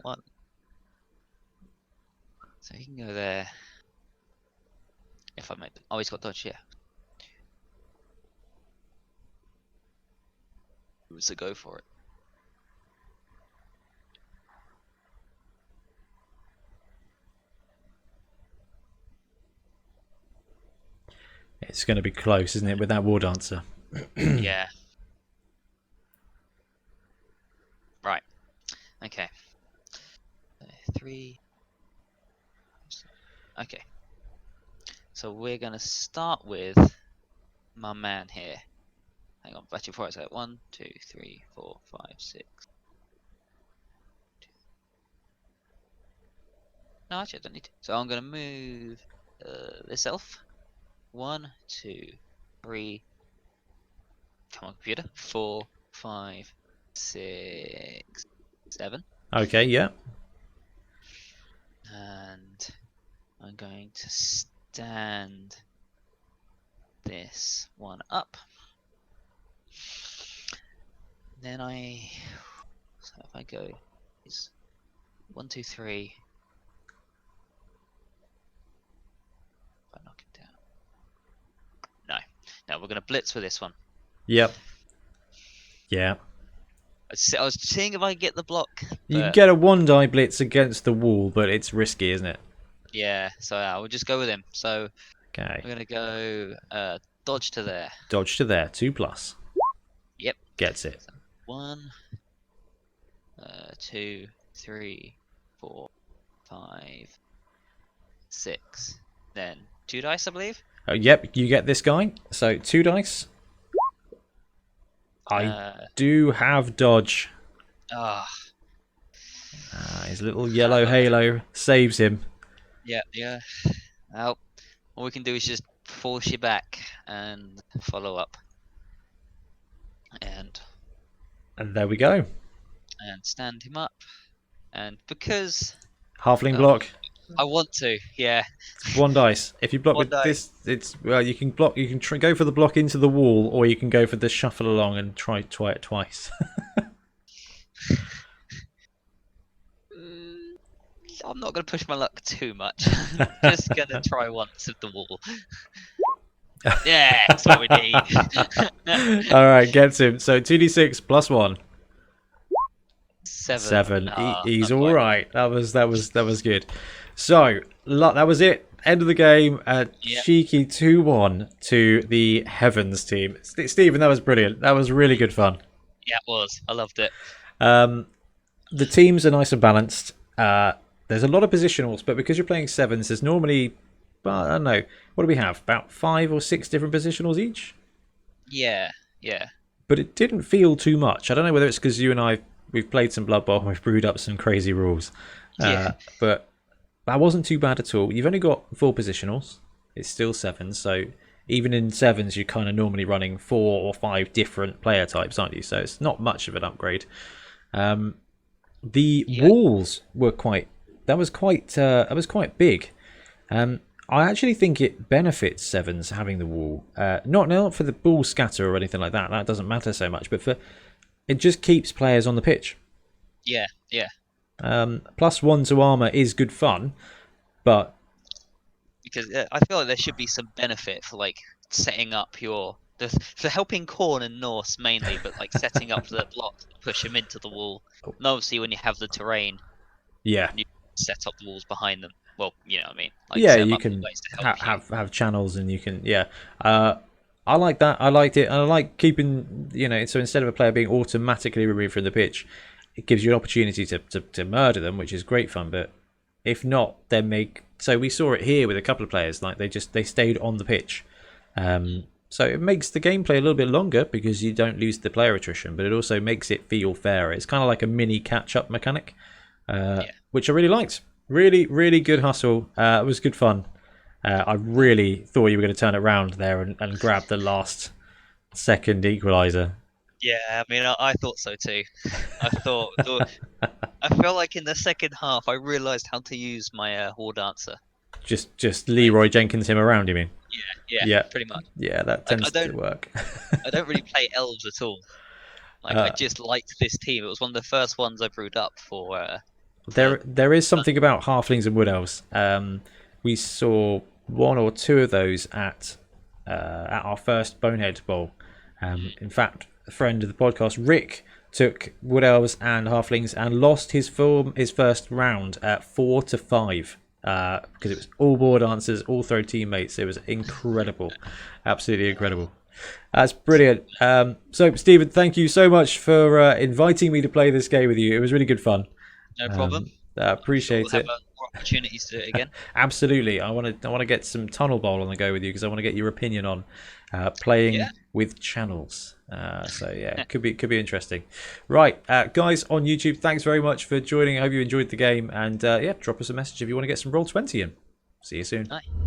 One. So he can go there. If I make. Oh, he's got dodge. Yeah. So go for it. It's going to be close, isn't it, with that War Dancer? Yeah. Right. Okay. 3. Okay. So we're going to start with my man here. hang on, batting for it. So 1, 2, 3, 4, 5, 6. No, actually, I don't need to. So I'm gonna move this elf. 1, 2, 3. Come on, computer. 4, 5, 6, 7. Okay, yeah. And I'm going to stand this one up. Then so if I go, is 1, 2, 3. If I knock it down. No, we're gonna blitz with this one. Yep. Yeah. I was seeing if I can get the block. You can But get a 1-die blitz against the wall, but it's risky, isn't it? yeah, so we'll just go with him. So Okay. we're gonna go dodge to there. Dodge to there. 2+. Yep. Gets it. So 1, 2, 3, 4, 5, 6. Then 2 dice, I believe. Yep, you get this guy. So 2 dice. I do have dodge. Ah. His little yellow halo saves him. Yeah. Well, all we can do is just force you back and follow up. And there we go. And stand him up. And because Halfling block. I want to, yeah. 1 dice. If you block 1 with dice. this, it's you can block. You can go for the block into the wall, or you can go for the shuffle along and try it twice. I'm not going to push my luck too much. Just going to try once at the wall. Yeah, that's what we need. All right, gets him. So 2d6 plus 1. 7. 7. He's all right. That was good. So that was it. End of the game. Cheeky 2-1 to the Heavens team. Stephen, that was brilliant. That was really good fun. Yeah, it was. I loved it. The teams are nice and balanced. There's a lot of positionals, but because you're playing 7s, there's normally, I don't know, what do we have? About 5 or 6 different positionals each? Yeah. But it didn't feel too much. I don't know whether it's because you and we've played some Blood Bowl and we've brewed up some crazy rules. But that wasn't too bad at all. You've only got 4 positionals. It's still 7s, so even in 7s, you're kind of normally running 4 or 5 different player types, aren't you? So it's not much of an upgrade. The walls were quite big. I actually think it benefits 7s having the wall. Not for the ball scatter or anything like that. That doesn't matter so much. But it just keeps players on the pitch. Yeah. +1 to armor is good fun, but Because I feel like there should be some benefit for like setting up for helping Khorne and Norse mainly, but like setting up the block to push them into the wall. And obviously, when you have the terrain, yeah, you set up the walls behind them. Well, you know what I mean. Like, yeah, set you up can ways to help have channels, and you can I like that. I liked it, and I like keeping So instead of a player being automatically removed from the pitch, it gives you an opportunity to murder them, which is great fun. But if not, then so we saw it here with a couple of players. Like they stayed on the pitch. So it makes the gameplay a little bit longer because you don't lose the player attrition, but it also makes it feel fairer. It's kind of like a mini catch-up mechanic, which I really liked. Really, really good hustle. It was good fun. I really thought you were going to turn it around there and grab the last second equaliser. Yeah, I mean, I thought so too. I felt like in the second half, I realised how to use my War Dancer. Just Leroy Jenkins him around, you mean? Yeah, pretty much. Yeah, that tends to work. I don't really play elves at all. Like I just liked this team. It was one of the first ones I brewed up for. There is something about halflings and wood elves. We saw 1 or 2 of those at our first Bonehead Bowl. In fact, a friend of the podcast, Rick, took wood elves and halflings and lost his first round at 4-5. Because it was all board answers, all throw teammates. It was incredible, absolutely incredible. That's brilliant. So, Stephen, thank you so much for inviting me to play this game with you. It was really good fun. No problem. I appreciate it. We'll have more opportunities to do it again. Absolutely, I want to get some Tunnel Bowl on the go with you because I want to get your opinion on Yeah. playing with channels. So yeah, could be interesting. Right, guys on YouTube, thanks very much for joining. I hope you enjoyed the game, and yeah, drop us a message if you want to get some Roll20 in. See you soon. Nice.